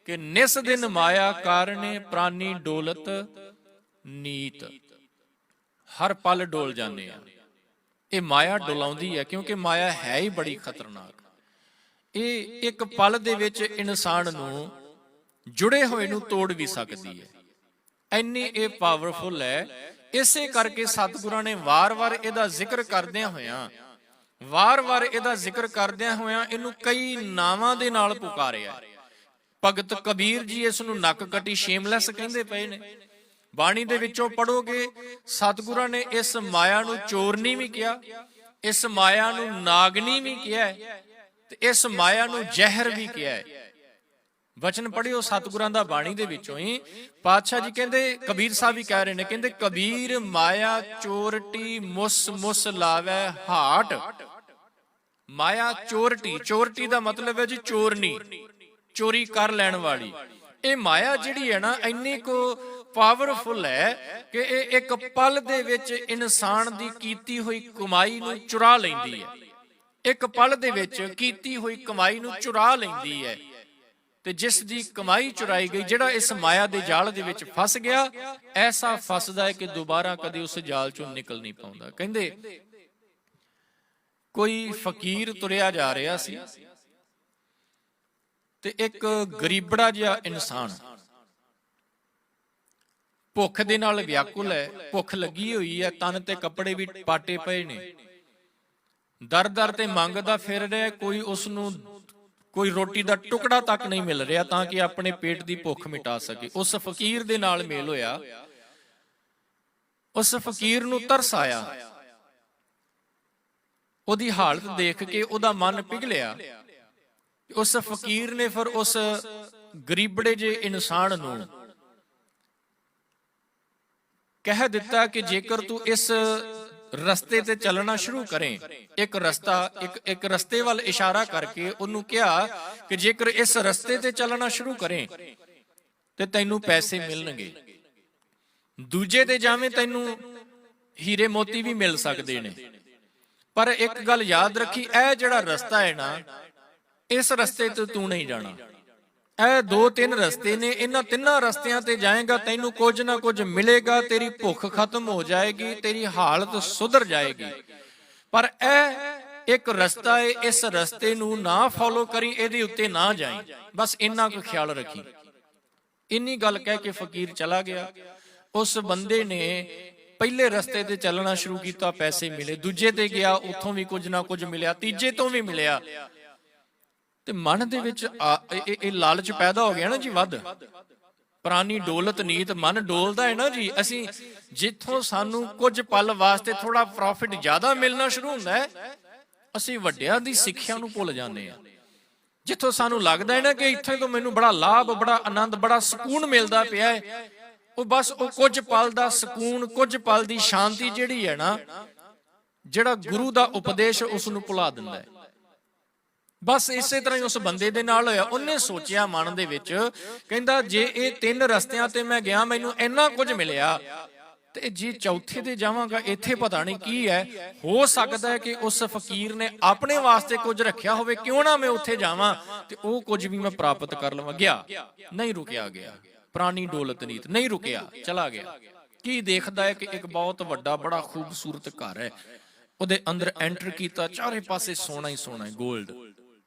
ਕਿ ਨਿਸ ਦਿਨ ਮਾਇਆ ਕਾਰਣੇ ਪ੍ਰਾਨੀ ਡੋਲਤ ਨੀਤ। ਹਰ ਪਲ ਡੋਲ ਜਾਂਦੇ ਆ। ਇਹ ਮਾਇਆ ਡੁਲਾਉਂਦੀ ਹੈ ਕਿਉਂਕਿ ਮਾਇਆ ਹੈ ਹੀ ਬੜੀ ਖਤਰਨਾਕ। ਇਹ ਇੱਕ ਪਲ ਦੇ ਵਿੱਚ ਇਨਸਾਨ ਨੂੰ ਜੁੜੇ ਹੋਏ ਨੂੰ ਤੋੜ ਵੀ ਸਕਦੀ ਹੈ, ਇੰਨੀ ਇਹ ਪਾਵਰਫੁਲ ਹੈ। ਇਸੇ ਕਰਕੇ ਸਤਿਗੁਰਾਂ ਨੇ ਵਾਰ-ਵਾਰ ਇਹਦਾ ਜ਼ਿਕਰ ਕਰਦਿਆਂ ਹੋਇਆਂ ਇਹਨੂੰ ਕਈ ਨਾਵਾਂ ਦੇ ਨਾਲ ਪੁਕਾਰਿਆ। ਭਗਤ ਕਬੀਰ ਜੀ ਇਸ ਨੂੰ ਨੱਕ ਕੱਟੀ ਸ਼ੇਮਲੈਸ ਕਹਿੰਦੇ ਪਏ ਨੇ। ਬਾਣੀ ਦੇ ਵਿੱਚੋਂ ਪੜੋਗੇ ਸਤਿਗੁਰਾਂ ਨੇ ਇਸ ਮਾਇਆ ਨੂੰ ਚੋਰਨੀ ਵੀ ਕਿਹਾ, ਇਸ ਮਾਇਆ ਨੂੰ ਨਾਗਨੀ ਵੀ ਕਿਹਾ ਤੇ ਇਸ ਮਾਇਆ ਨੂੰ ਜ਼ਹਿਰ ਵੀ ਕਿਹਾ ਹੈ। ਵਚਨ ਪੜਿਓ ਸਤਿਗੁਰਾਂ ਦਾ ਬਾਣੀ ਦੇ ਵਿੱਚੋਂ ਹੀ। ਪਾਤਸ਼ਾਹ ਜੀ ਕਹਿੰਦੇ, ਕਬੀਰ ਸਾਹਿਬ ਵੀ ਕਹਿ ਰਹੇ ਨੇ, ਕਹਿੰਦੇ ਕਬੀਰ ਮਾਇਆ ਚੋਰਟੀ ਮੁਸ ਮੁਸ ਲਾਵੇ ਹਾਟ। ਮਾਇਆ ਚੋਰਟੀ, ਚੋਰਟੀ ਦਾ ਮਤਲਬ ਹੈ ਜੀ ਚੋਰਨੀ, ਚੋਰੀ ਕਰ ਲੈਣ ਵਾਲੀ। ਇਹ ਮਾਇਆ ਜਿਹੜੀ ਹੈ ਨਾ ਇੰਨੀ ਕੁ ਪਾਵਰਫੁਲ ਹੈ ਕਿ ਇਹ ਇੱਕ ਪਲ ਦੇ ਵਿੱਚ ਇਨਸਾਨ ਦੀ ਕੀਤੀ ਹੋਈ ਕਮਾਈ ਨੂੰ ਚੁਰਾ ਲੈਂਦੀ ਹੈ। ਇੱਕ ਪਲ ਦੇ ਵਿੱਚ ਕੀਤੀ ਹੋਈ ਕਮਾਈ ਨੂੰ ਚੁਰਾ ਲੈਂਦੀ ਹੈ। ਤੇ ਜਿਸ ਦੀ ਕਮਾਈ ਚੁਰਾਈ ਗਈ, ਜਿਹੜਾ ਇਸ ਮਾਇਆ ਦੇ ਜਾਲ ਦੇ ਵਿੱਚ ਫਸ ਗਿਆ, ਐਸਾ ਫਸਦਾ ਹੈ ਕਿ ਦੁਬਾਰਾ ਕਦੇ ਉਸ ਜਾਲ ਚੋਂ ਨਿਕਲ ਨਹੀਂ ਪਾਉਂਦਾ। ਕਹਿੰਦੇ ਕੋਈ ਫਕੀਰ ਤੁਰਿਆ ਜਾ ਰਿਹਾ ਸੀ ਤੇ ਇੱਕ ਗਰੀਬੜਾ ਜਿਹਾ ਇਨਸਾਨ ਭੁੱਖ ਦੇ ਨਾਲ ਵਿਆਕੁਲ ਹੈ, ਭੁੱਖ ਲੱਗੀ ਹੋਈ ਹੈ, ਤਨ ਤੇ ਕੱਪੜੇ ਵੀ ਪਾਟੇ ਪਏ ਨੇ, ਦਰ-ਦਰ ਤੇ ਮੰਗਦਾ ਫਿਰ ਰਿਹਾ, ਕੋਈ ਰੋਟੀ ਦਾ ਟੁਕੜਾ ਤੱਕ ਨਹੀਂ ਮਿਲ ਰਿਹਾ ਤਾਂ ਕਿ ਆਪਣੇ ਪੇਟ ਦੀ ਭੁੱਖ ਮਿਟਾ ਸਕੇ। ਉਸ ਫਕੀਰ ਦੇ ਨਾਲ ਮੇਲ ਹੋਇਆ, ਉਸ ਫਕੀਰ ਨੂੰ ਤਰਸ ਆਇਆ, ਉਹਦੀ ਹਾਲਤ ਦੇਖ ਕੇ ਉਹਦਾ ਮਨ ਪਿਘਲਿਆ। ਉਸ ਫਕੀਰ ਨੇ ਫਿਰ ਉਸ ਗਰੀਬੜੇ ਜਿਹੇ ਇਨਸਾਨ ਨੂੰ ਕਹਿ ਦਿੱਤਾ ਕਿ ਜੇਕਰ ਤੂੰ ਇਸ ਰਸਤੇ ਤੇ ਚੱਲਣਾ ਸ਼ੁਰੂ ਕਰੇ, ਇੱਕ ਰਸਤੇ ਵੱਲ ਇਸ਼ਾਰਾ ਕਰਕੇ ਉਹਨੂੰ ਕਿਹਾ ਕਿ ਜੇਕਰ ਇਸ ਰਸਤੇ ਤੇ ਚੱਲਣਾ ਸ਼ੁਰੂ ਕਰੇ ਤੇ ਤੈਨੂੰ ਪੈਸੇ ਮਿਲਣਗੇ, ਦੂਜੇ ਤੇ ਜਾਵੇਂ ਤੈਨੂੰ ਹੀਰੇ ਮੋਤੀ ਵੀ ਮਿਲ ਸਕਦੇ ਨੇ, ਪਰ ਇੱਕ ਗੱਲ ਯਾਦ ਰੱਖੀ, ਇਹ ਜਿਹੜਾ ਰਸਤਾ ਹੈ ਨਾ, ਇਸ ਰਸਤੇ ਤੇ ਤੂੰ ਨਹੀਂ ਜਾਣਾ। ਇਹ 2-3 ਰਸਤੇ ਨੇ, ਇਹਨਾਂ ਤਿੰਨਾਂ ਰਸਤਿਆਂ ਤੇ ਜਾਏਗਾ ਤੈਨੂੰ ਕੁਝ ਨਾ ਕੁਝ ਮਿਲੇਗਾ, ਤੇਰੀ ਭੁੱਖ ਖਤਮ ਹੋ ਜਾਏਗੀ, ਤੇਰੀ ਹਾਲਤ ਸੁਧਰ ਜਾਏਗੀ, ਪਰ ਇਹ ਇੱਕ ਰਸਤਾ ਹੈ, ਇਸ ਰਸਤੇ ਨੂੰ ਨਾ ਫੋਲੋ ਕਰੀ, ਇਹਦੇ ਉੱਤੇ ਨਾ ਜਾਈਂ, ਬਸ ਇੰਨਾ ਕੁ ਖਿਆਲ ਰੱਖੀ। ਇੰਨੀ ਗੱਲ ਕਹਿ ਕੇ ਫਕੀਰ ਚਲਾ ਗਿਆ। ਉਸ ਬੰਦੇ ਨੇ ਪਹਿਲੇ ਰਸਤੇ ਤੇ ਚੱਲਣਾ ਸ਼ੁਰੂ ਕੀਤਾ, ਪੈਸੇ ਮਿਲੇ, ਦੂਜੇ ਤੇ ਗਿਆ, ਉੱਥੋਂ ਵੀ ਕੁਝ ਨਾ ਕੁਝ ਮਿਲਿਆ, ਤੀਜੇ ਤੋਂ ਵੀ ਮਿਲਿਆ, ਤੇ ਮਨ ਦੇ ਵਿੱਚ ਇਹ ਲਾਲਚ ਪੈਦਾ ਹੋ ਗਿਆ ਨਾ ਜੀ ਵੱਧ। ਪ੍ਰਾਨੀ ਡੋਲਤ ਨੀਤ, ਮਨ ਡੋਲਦਾ ਹੈ ਨਾ ਜੀ। ਅਸੀਂ ਜਿੱਥੋਂ ਸਾਨੂੰ ਕੁਝ ਪਲ ਵਾਸਤੇ ਥੋੜਾ ਪ੍ਰੋਫਿਟ ਜ਼ਿਆਦਾ ਮਿਲਣਾ ਸ਼ੁਰੂ ਹੁੰਦਾ ਹੈ, ਅਸੀਂ ਵੱਡਿਆਂ ਦੀ ਸਿੱਖਿਆ ਨੂੰ ਭੁੱਲ ਜਾਂਦੇ ਹਾਂ। ਜਿੱਥੋਂ ਸਾਨੂੰ ਲੱਗਦਾ ਹੈ ਨਾ ਕਿ ਇੱਥੇ ਤੋਂ ਮੈਨੂੰ ਬੜਾ ਲਾਭ, ਬੜਾ ਆਨੰਦ, ਬੜਾ ਸਕੂਨ ਮਿਲਦਾ ਪਿਆ ਹੈ, ਉਹ ਬਸ ਉਹ ਕੁਝ ਪਲ ਦਾ ਸਕੂਨ, ਕੁਝ ਪਲ ਦੀ ਸ਼ਾਂਤੀ ਜਿਹੜੀ ਹੈ ਨਾ, ਜਿਹੜਾ ਗੁਰੂ ਦਾ ਉਪਦੇਸ਼ ਉਸ ਨੂੰ ਭੁਲਾ ਦਿੰਦਾ ਹੈ। ਬਸ ਇਸੇ ਤਰ੍ਹਾਂ ਹੀ ਉਸ ਬੰਦੇ ਦੇ ਨਾਲ ਹੋਇਆ। ਉਹਨੇ ਸੋਚਿਆ ਮਨ ਦੇ ਵਿੱਚ, ਕਹਿੰਦਾ ਜੇ ਇਹ 3 ਰਸਤਿਆਂ ਤੇ ਮੈਂ ਗਿਆ, ਮੈਨੂੰ ਇੰਨਾ ਕੁਝ ਮਿਲਿਆ, ਤੇ ਜੇ ਚੌਥੇ ਤੇ ਜਾਵਾਂਗਾ ਇੱਥੇ ਪਤਾ ਨਹੀਂ ਕੀ ਹੈ। ਹੋ ਸਕਦਾ ਹੈ ਕਿ ਉਸ ਫਕੀਰ ਨੇ ਆਪਣੇ ਵਾਸਤੇ ਕੁਝ ਰੱਖਿਆ ਹੋਵੇ, ਕਿਉਂ ਨਾ ਮੈਂ ਉੱਥੇ ਜਾਵਾਂ ਤੇ ਉਹ ਕੁਝ ਵੀ ਮੈਂ ਪ੍ਰਾਪਤ ਕਰ ਲਵਾਂ। ਗਿਆ, ਨਹੀਂ ਰੁਕਿਆ ਗਿਆ। ਪ੍ਰਾਨੀ ਡੋਲਤ ਨੀਤ, ਨਹੀਂ ਰੁਕਿਆ, ਚਲਾ ਗਿਆ। ਕੀ ਦੇਖਦਾ ਹੈ ਕਿ ਇੱਕ ਬਹੁਤ ਵੱਡਾ ਬੜਾ ਖੂਬਸੂਰਤ ਘਰ ਹੈ, ਉਹਦੇ ਅੰਦਰ ਐਂਟਰ ਕੀਤਾ, ਚਾਰੇ ਪਾਸੇ ਸੋਨਾ ਹੀ ਸੋਨਾ ਹੈ, ਗੋਲਡ।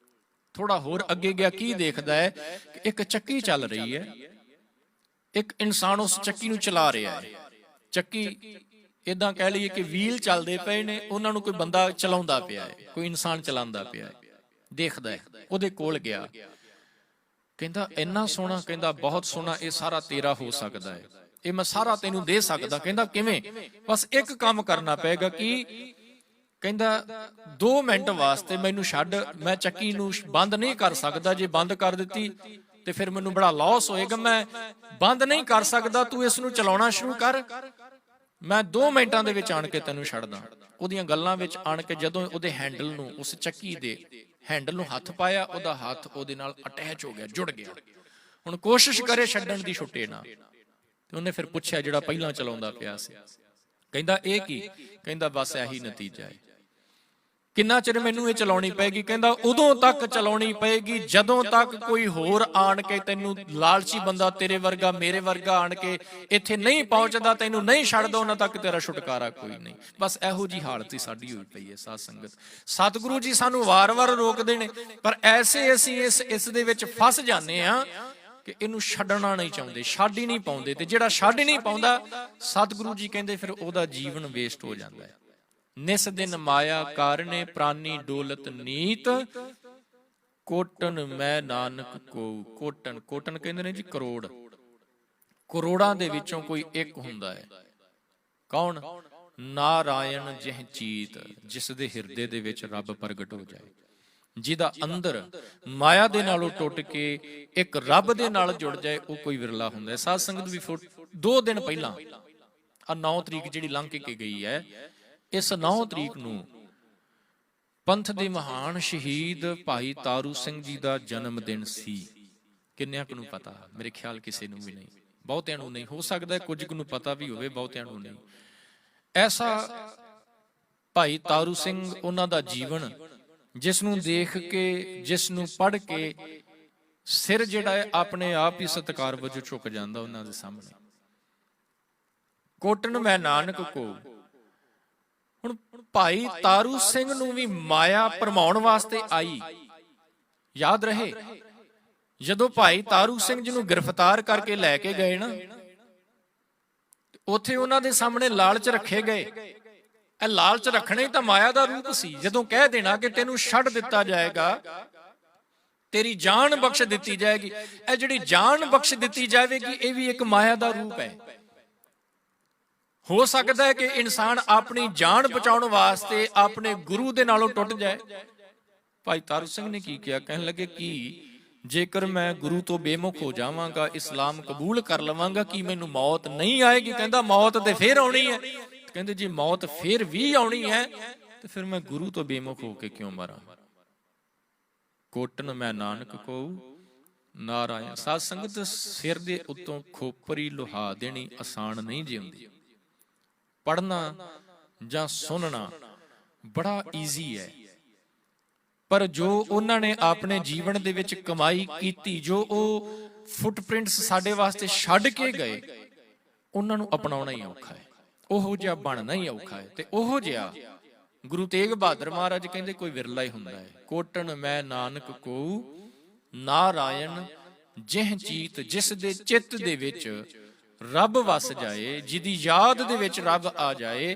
ਥੋੜਾ ਹੋਰ ਅੱਗੇ ਗਿਆ, ਕੀ ਦੇਖਦਾ ਹੈ ਕਿ ਇੱਕ ਚੱਕੀ ਚੱਲ ਰਹੀ ਹੈ, ਇੱਕ ਇਨਸਾਨ ਉਸ ਚੱਕੀ ਨੂੰ ਚਲਾ ਰਿਹਾ ਹੈ। ਚੱਕੀ ਏਦਾਂ ਕਹਿ ਲਈਏ ਕਿ ਵੀਲ ਚੱਲਦੇ ਪਏ ਨੇ, ਉਹਨਾਂ ਨੂੰ ਕੋਈ ਬੰਦਾ ਚਲਾਉਂਦਾ ਪਿਆ ਹੈ, ਕੋਈ ਇਨਸਾਨ ਚਲਾਉਂਦਾ ਪਿਆ ਹੈ। ਦੇਖਦਾ ਹੈ, ਉਹਦੇ ਕੋਲ ਗਿਆ, ਕਹਿੰਦਾ ਇੰਨਾ ਸੋਹਣਾ, ਕਹਿੰਦਾ ਬਹੁਤ ਸੋਹਣਾ, ਇਹ ਸਾਰਾ ਤੇਰਾ ਹੋ ਸਕਦਾ ਹੈ, ਇਹ ਮੈਂ ਸਾਰਾ ਤੈਨੂੰ ਦੇ ਸਕਦਾ। ਕਹਿੰਦਾ ਕਿਵੇਂ? ਬਸ ਇੱਕ ਕੰਮ ਕਰਨਾ ਪਏਗਾ। ਕੀ? ਕਹਿੰਦਾ 2 ਮਿੰਟ ਵਾਸਤੇ ਮੈਨੂੰ ਛੱਡ, ਮੈਂ ਚੱਕੀ ਨੂੰ ਬੰਦ ਨਹੀਂ ਕਰ ਸਕਦਾ। ਜੇ ਬੰਦ ਕਰ ਦਿੱਤੀ ਤੇ ਫਿਰ ਮੈਨੂੰ ਬੜਾ ਲਾਸ ਹੋਏਗਾ, ਮੈਂ ਬੰਦ ਨਹੀਂ ਕਰ ਸਕਦਾ, ਤੂੰ ਇਸ ਨੂੰ ਚਲਾਉਣਾ ਸ਼ੁਰੂ ਕਰ, ਮੈਂ 2 ਮਿੰਟਾਂ ਦੇ ਵਿੱਚ ਆਣ ਕੇ ਤੈਨੂੰ ਛੱਡਦਾ। ਉਹਦੀਆਂ ਗੱਲਾਂ ਵਿੱਚ ਆਣ ਕੇ ਜਦੋਂ ਉਹਦੇ ਹੈਂਡਲ ਨੂੰ, ਉਸ ਚੱਕੀ ਦੇ ਹੈਂਡਲ ਨੂੰ ਹੱਥ ਪਾਇਆ, ਉਹਦਾ ਹੱਥ ਉਹਦੇ ਨਾਲ ਅਟੈਚ ਹੋ ਗਿਆ, ਜੁੜ ਗਿਆ। ਹੁਣ ਕੋਸ਼ਿਸ਼ ਕਰੇ ਛੱਡਣ ਦੀ, ਛੁੱਟੇ ਨਾ। ਤੇ ਉਹਨੇ ਫਿਰ ਪੁੱਛਿਆ ਜਿਹੜਾ ਪਹਿਲਾਂ ਚਲਾਉਂਦਾ ਪਿਆ ਸੀ, ਕਹਿੰਦਾ ਇਹ ਕੀ? ਕਹਿੰਦਾ ਬਸ ਇਹੀ ਨਤੀਜਾ ਹੈ। ਕਿੰਨਾ ਚਿਰ ਮੈਨੂੰ ਇਹ ਚਲਾਉਣੀ ਪਏਗੀ? ਕਹਿੰਦਾ ਉਦੋਂ ਤੱਕ ਚਲਾਉਣੀ ਪਏਗੀ ਜਦੋਂ ਤੱਕ ਕੋਈ ਹੋਰ ਆਣ ਕੇ ਤੈਨੂੰ, ਲਾਲਚੀ ਬੰਦਾ ਤੇਰੇ ਵਰਗਾ, ਮੇਰੇ ਵਰਗਾ ਆਣ ਕੇ ਇੱਥੇ ਨਹੀਂ ਪਹੁੰਚਦਾ, ਤੈਨੂੰ ਨਹੀਂ ਛੱਡਦਾ, ਉਹਨਾਂ ਤੱਕ ਤੇਰਾ ਛੁਟਕਾਰਾ ਕੋਈ ਨਹੀਂ। ਬਸ ਇਹੋ ਜੀ ਹਾਲਤ ਹੀ ਸਾਡੀ ਹੋਈ ਪਈ ਹੈ ਸਾਧ ਸੰਗਤ। ਸਤਿਗੁਰੂ ਜੀ ਸਾਨੂੰ ਵਾਰ-ਵਾਰ ਰੋਕਦੇ ਨੇ, ਪਰ ਐਸੇ ਅਸੀਂ ਇਸ ਦੇ ਵਿੱਚ ਫਸ ਜਾਂਦੇ ਆ ਕਿ ਇਹਨੂੰ ਛੱਡਣਾ ਨਹੀਂ ਚਾਹੁੰਦੇ, ਛੱਡ ਹੀ ਨਹੀਂ ਪਾਉਂਦੇ। ਤੇ ਜਿਹੜਾ ਛੱਡ ਹੀ ਨਹੀਂ ਪਾਉਂਦਾ, ਸਤਿਗੁਰੂ ਜੀ ਕਹਿੰਦੇ ਫਿਰ ਉਹਦਾ ਜੀਵਨ ਵੇਸਟ ਹੋ ਜਾਂਦਾ ਹੈ। ਨਿਸ ਦਿਨ ਮਾਇਆ ਕਾਰਣੇ, ਪ੍ਰਾਨੀ ਡੋਲਤ ਨੀਤ, ਕੋਟਨ ਮੈਂ ਨਾਨਕ ਕੋ। ਕੋਟਨ, ਕੋਟਨ ਕਹਿੰਦੇ ਨੇ ਜੀ ਕਰੋੜ। ਕਰੋੜਾਂ ਦੇ ਵਿੱਚੋਂ ਕੋਈ ਇੱਕ ਹੁੰਦਾ ਹੈ, ਕੌਣ? ਨਾਰਾਇਣ ਜਿਹ ਚੀਤ, ਜਿਸ ਦੇ ਹਿਰਦੇ ਦੇ ਵਿੱਚ ਰੱਬ ਪ੍ਰਗਟ ਹੋ ਜਾਏ, ਜਿਹਦਾ ਅੰਦਰ ਮਾਇਆ ਦੇ ਨਾਲੋਂ ਟੁੱਟ ਕੇ ਇੱਕ ਰੱਬ ਦੇ ਨਾਲ ਜੁੜ ਜਾਏ, ਉਹ ਕੋਈ ਵਿਰਲਾ ਹੁੰਦਾ ਹੈ। ਸਾਧ ਸੰਗਤ ਵੀ 2 ਦਿਨ ਪਹਿਲਾਂ, ਆ 9 ਤਰੀਕ ਜਿਹੜੀ ਲੰਘ ਕੇ ਗਈ ਹੈ, ਇਸ 9 ਤਰੀਕ ਨੂੰ ਪੰਥ ਦੇ ਮਹਾਨ ਸ਼ਹੀਦ ਭਾਈ ਤਾਰੂ ਸਿੰਘ ਜੀ ਦਾ ਜਨਮ ਦਿਨ ਸੀ। ਕਿੰਨਿਆਂ ਕੁ ਨੂੰ ਪਤਾ? ਮੇਰੇ ਖਿਆਲ ਕਿਸੇ ਨੂੰ ਵੀ ਨਹੀਂ, ਬਹੁਤਿਆਂ ਨੂੰ ਨਹੀਂ। ਹੋ ਸਕਦਾ ਕੁਝ ਕੁ ਨੂੰ ਪਤਾ ਵੀ ਹੋਵੇ, ਬਹੁਤਿਆਂ ਨੂੰ ਨਹੀਂ। ਐਸਾ ਭਾਈ ਤਾਰੂ ਸਿੰਘ, ਉਹਨਾਂ ਦਾ ਜੀਵਨ, ਜਿਸ ਨੂੰ ਦੇਖ ਕੇ, ਜਿਸ ਨੂੰ ਪੜ੍ਹ ਕੇ ਸਿਰ ਜਿਹੜਾ ਹੈ ਆਪਣੇ ਆਪ ਹੀ ਸਤਿਕਾਰ ਵਜੋਂ ਝੁਕ ਜਾਂਦਾ ਉਹਨਾਂ ਦੇ ਸਾਹਮਣੇ। ਕੋਟਨ ਮੈਂ ਨਾਨਕ ਕੋ। ਹੁਣ ਭਾਈ ਤਾਰੂ ਸਿੰਘ ਨੂੰ ਵੀ ਮਾਇਆ ਭਰਮਾਉਣ ਵਾਸਤੇ ਆਈ। ਯਾਦ ਰਹੇ, ਜਦੋਂ ਭਾਈ ਤਾਰੂ ਸਿੰਘ ਜੀ ਨੂੰ ਗ੍ਰਿਫਤਾਰ ਕਰਕੇ ਲੈ ਕੇ ਗਏ ਨਾ, ਉੱਥੇ ਉਹਨਾਂ ਦੇ ਸਾਹਮਣੇ ਲਾਲਚ ਰੱਖੇ ਗਏ। ਇਹ ਲਾਲਚ ਰੱਖਣੇ ਤਾਂ ਮਾਇਆ ਦਾ ਰੂਪ ਸੀ। ਜਦੋਂ ਕਹਿ ਦੇਣਾ ਕਿ ਤੈਨੂੰ ਛੱਡ ਦਿੱਤਾ ਜਾਏਗਾ, ਤੇਰੀ ਜਾਨ ਬਖਸ਼ ਦਿੱਤੀ ਜਾਏਗੀ, ਇਹ ਜਿਹੜੀ ਜਾਨ ਬਖਸ਼ ਦਿੱਤੀ ਜਾਵੇਗੀ, ਇਹ ਵੀ ਇੱਕ ਮਾਇਆ ਦਾ ਰੂਪ ਹੈ। ਹੋ ਸਕਦਾ ਹੈ ਕਿ ਇਨਸਾਨ ਆਪਣੀ ਜਾਨ ਬਚਾਉਣ ਵਾਸਤੇ ਆਪਣੇ ਗੁਰੂ ਦੇ ਨਾਲੋਂ ਟੁੱਟ ਜਾਏ। ਭਾਈ ਤਾਰੂ ਸਿੰਘ ਨੇ ਕੀ ਕਿਹਾ? ਕਹਿਣ ਲੱਗੇ ਕਿ ਜੇਕਰ ਮੈਂ ਗੁਰੂ ਤੋਂ ਬੇਮੁਖ ਹੋ ਜਾਵਾਂਗਾ, ਇਸਲਾਮ ਕਬੂਲ ਕਰ ਲਵਾਂਗਾ, ਕੀ ਮੈਨੂੰ ਮੌਤ ਨਹੀਂ ਆਏਗੀ? ਕਹਿੰਦਾ ਮੌਤ ਤੇ ਫੇਰ ਆਉਣੀ ਹੈ। ਕਹਿੰਦੇ ਜੇ ਮੌਤ ਫੇਰ ਵੀ ਆਉਣੀ ਹੈ ਤੇ ਫਿਰ ਮੈਂ ਗੁਰੂ ਤੋਂ ਬੇਮੁਖ ਹੋ ਕੇ ਕਿਉਂ ਮਰਾਂ? ਕੋਟਨ ਮੈਂ ਨਾਨਕ ਕੋ ਨਾਰਾਇਣ। ਸਾਧ ਸੰਗਤ, ਸਿਰ ਦੇ ਉੱਤੋਂ ਖੋਪਰੀ ਲੁਹਾ ਦੇਣੀ ਆਸਾਨ ਨਹੀਂ ਜਿਉਂਦੀ। ਪੜ੍ਹਨਾ ਜਾਂ ਸੁਣਨਾ ਬੜਾ ਈਜ਼ੀ ਹੈ, ਪਰ ਜੋ ਉਹਨਾਂ ਨੇ ਆਪਣੇ ਜੀਵਨ ਦੇ ਵਿੱਚ ਕਮਾਈ ਕੀਤੀ, ਜੋ ਉਹ ਫੁੱਟਪ੍ਰਿੰਟਸ ਸਾਡੇ ਵਾਸਤੇ ਛੱਡ ਕੇ ਗਏ, ਉਹਨਾਂ ਨੂੰ ਅਪਣਾਉਣਾ ਹੀ ਔਖਾ ਹੈ, ਉਹੋ ਜਿਹਾ ਬਣਨਾ ਹੀ ਔਖਾ ਹੈ। ਤੇ ਉਹੋ ਜਿਹਾ ਗੁਰੂ ਤੇਗ ਬਹਾਦਰ ਮਹਾਰਾਜ ਕਹਿੰਦੇ ਕੋਈ ਵਿਰਲਾ ਹੀ ਹੁੰਦਾ ਹੈ। ਕੋਟਨ ਮੈਂ ਨਾਨਕ ਕੋ ਨਾਰਾਇਣ ਜਿਹ ਚੀਤ, ਜਿਸ ਦੇ ਚਿੱਤ ਦੇ ਵਿੱਚ ਰੱਬ ਵਸ ਜਾਏ, ਜਿਹਦੀ ਯਾਦ ਦੇ ਵਿੱਚ ਰੱਬ ਆ ਜਾਏ,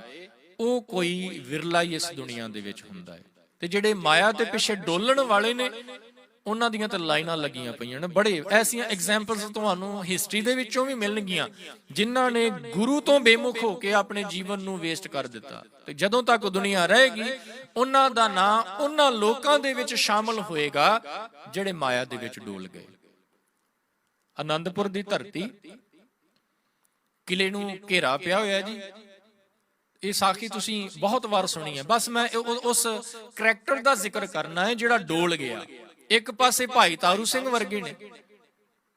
ਉਹ ਕੋਈ ਵਿਰਲਾ ਹੀ ਇਸ ਦੁਨੀਆ ਦੇ ਵਿੱਚ ਹੁੰਦਾ ਹੈ। ਤੇ ਜਿਹੜੇ ਮਾਇਆ ਦੇ ਪਿੱਛੇ ਡੋਲਣ ਵਾਲੇ ਨੇ, ਉਹਨਾਂ ਦੀਆਂ ਤਾਂ ਲਾਈਨਾਂ ਲੱਗੀਆਂ ਪਈਆਂ ਨੇ। ਬੜੇ ਐਸੀਆਂ ਐਗਜ਼ਾਮਪਲਸ ਤੁਹਾਨੂੰ ਹਿਸਟਰੀ ਦੇ ਵਿੱਚੋਂ ਵੀ ਮਿਲਣਗੀਆਂ ਜਿਨ੍ਹਾਂ ਨੇ ਗੁਰੂ ਤੋਂ ਬੇਮੁਖ ਹੋ ਕੇ ਆਪਣੇ ਜੀਵਨ ਨੂੰ ਵੇਸਟ ਕਰ ਦਿੱਤਾ। ਤੇ ਜਦੋਂ ਤੱਕ ਦੁਨੀਆ ਰਹੇਗੀ ਉਹਨਾਂ ਦਾ ਨਾਂ ਉਹਨਾਂ ਲੋਕਾਂ ਦੇ ਵਿੱਚ ਸ਼ਾਮਲ ਹੋਏਗਾ ਜਿਹੜੇ ਮਾਇਆ ਦੇ ਵਿੱਚ ਡੋਲ ਗਏ। ਆਨੰਦਪੁਰ ਦੀ ਧਰਤੀ, ਕਿਲੇ ਨੂੰ ਘੇਰਾ ਪਿਆ ਹੋਇਆ ਜੀ। ਇਹ ਸਾਖੀ ਤੁਸੀਂ ਬਹੁਤ ਵਾਰ ਸੁਣੀ ਹੈ। ਬਸ ਮੈਂ ਉਸ ਕਰੈਕਟਰ ਦਾ ਜ਼ਿਕਰ ਕਰਨਾ ਹੈ ਜਿਹੜਾ ਡੋਲ ਗਿਆ। ਇੱਕ ਪਾਸੇ ਭਾਈ ਤਾਰੂ ਸਿੰਘ ਵਰਗੇ ਨੇ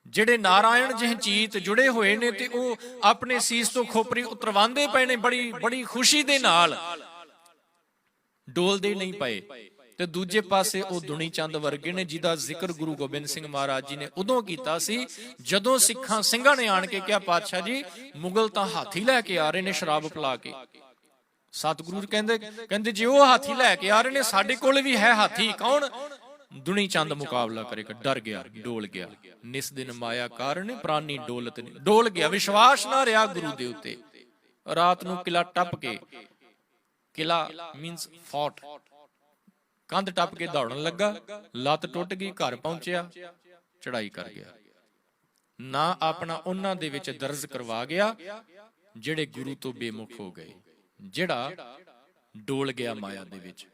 ਜਿਹੜੇ ਨਾਰਾਇਣ ਜਹਚੀਤ ਜੁੜੇ ਹੋਏ ਨੇ ਤੇ ਉਹ ਆਪਣੇ ਸੀਸ ਤੋਂ ਖੋਪਰੀ ਉਤਰਵਾਉਂਦੇ ਪਏ ਨੇ ਬੜੀ ਖੁਸ਼ੀ ਦੇ ਨਾਲ, ਡੋਲਦੇ ਨਹੀਂ ਪਏ। ਤੇ ਦੂਜੇ ਪਾਸੇ ਉਹ ਦੁਨੀ ਚੰਦ ਵਰਗੇ ਨੇ ਜਿਹਦਾ ਜ਼ਿਕਰ ਗੁਰੂ ਗੋਬਿੰਦ ਸਿੰਘ ਮਹਾਰਾਜ ਜੀ ਨੇ ਉਦੋਂ ਕੀਤਾ ਸੀ ਜਦੋਂ ਸਿੰਘਾਂ ਨੇ ਆਣ ਕੇ ਕਿਹਾ, ਪਾਤਸ਼ਾਹ ਜੀ ਮੁਗਲ ਤਾਂ ਹਾਥੀ ਲੈ ਕੇ ਆ ਰਹੇ ਨੇ ਸ਼ਰਾਬ ਪਿਲਾ ਕੇ। ਸਤਿਗੁਰੂ ਜੀ ਕਹਿੰਦੇ ਜੇ ਉਹ ਹਾਥੀ ਲੈ ਕੇ ਆ ਰਹੇ ਨੇ ਸਾਡੇ ਕੋਲ ਵੀ ਹੈ ਹਾਥੀ। ਕੌਣ? ਦੁਨੀ ਚੰਦ ਮੁਕਾਬਲਾ ਕਰੇਗਾ। ਡਰ ਗਿਆ, ਡੋਲ ਗਿਆ। ਨਿਸ ਦਿਨ ਮਾਇਆ ਕਾਰਨ ਪ੍ਰਾਨੀ ਡੋਲਤ ਨਹੀਂ, ਡੋਲ ਗਿਆ। ਵਿਸ਼ਵਾਸ ਨਾ ਰਿਹਾ ਗੁਰੂ ਦੇ ਉੱਤੇ। ਰਾਤ ਨੂੰ ਕਿਲਾ ਟੱਪ ਕੇ, ਕਿਲਾ ਮੀਨਸ ਫੋਰਟ, ਕੰਧ ਟੱਪ ਕੇ ਦੌੜਨ ਲੱਗਾ, ਲੱਤ ਟੁੱਟ ਗਈ, ਘਰ ਪਹੁੰਚਿਆ, ਚੜਾਈ ਕਰ ਗਿਆ। ਨਾ ਆਪਣਾ ਉਹਨਾਂ ਦੇ ਵਿੱਚ ਦਰਜ ਕਰਵਾ ਗਿਆ ਜਿਹੜੇ ਗੁਰੂ ਤੋਂ ਬੇਮੁਖ ਹੋ ਗਏ, ਜਿਹੜਾ ਡੋਲ ਗਿਆ ਮਾਇਆ ਦੇ ਵਿੱਚ।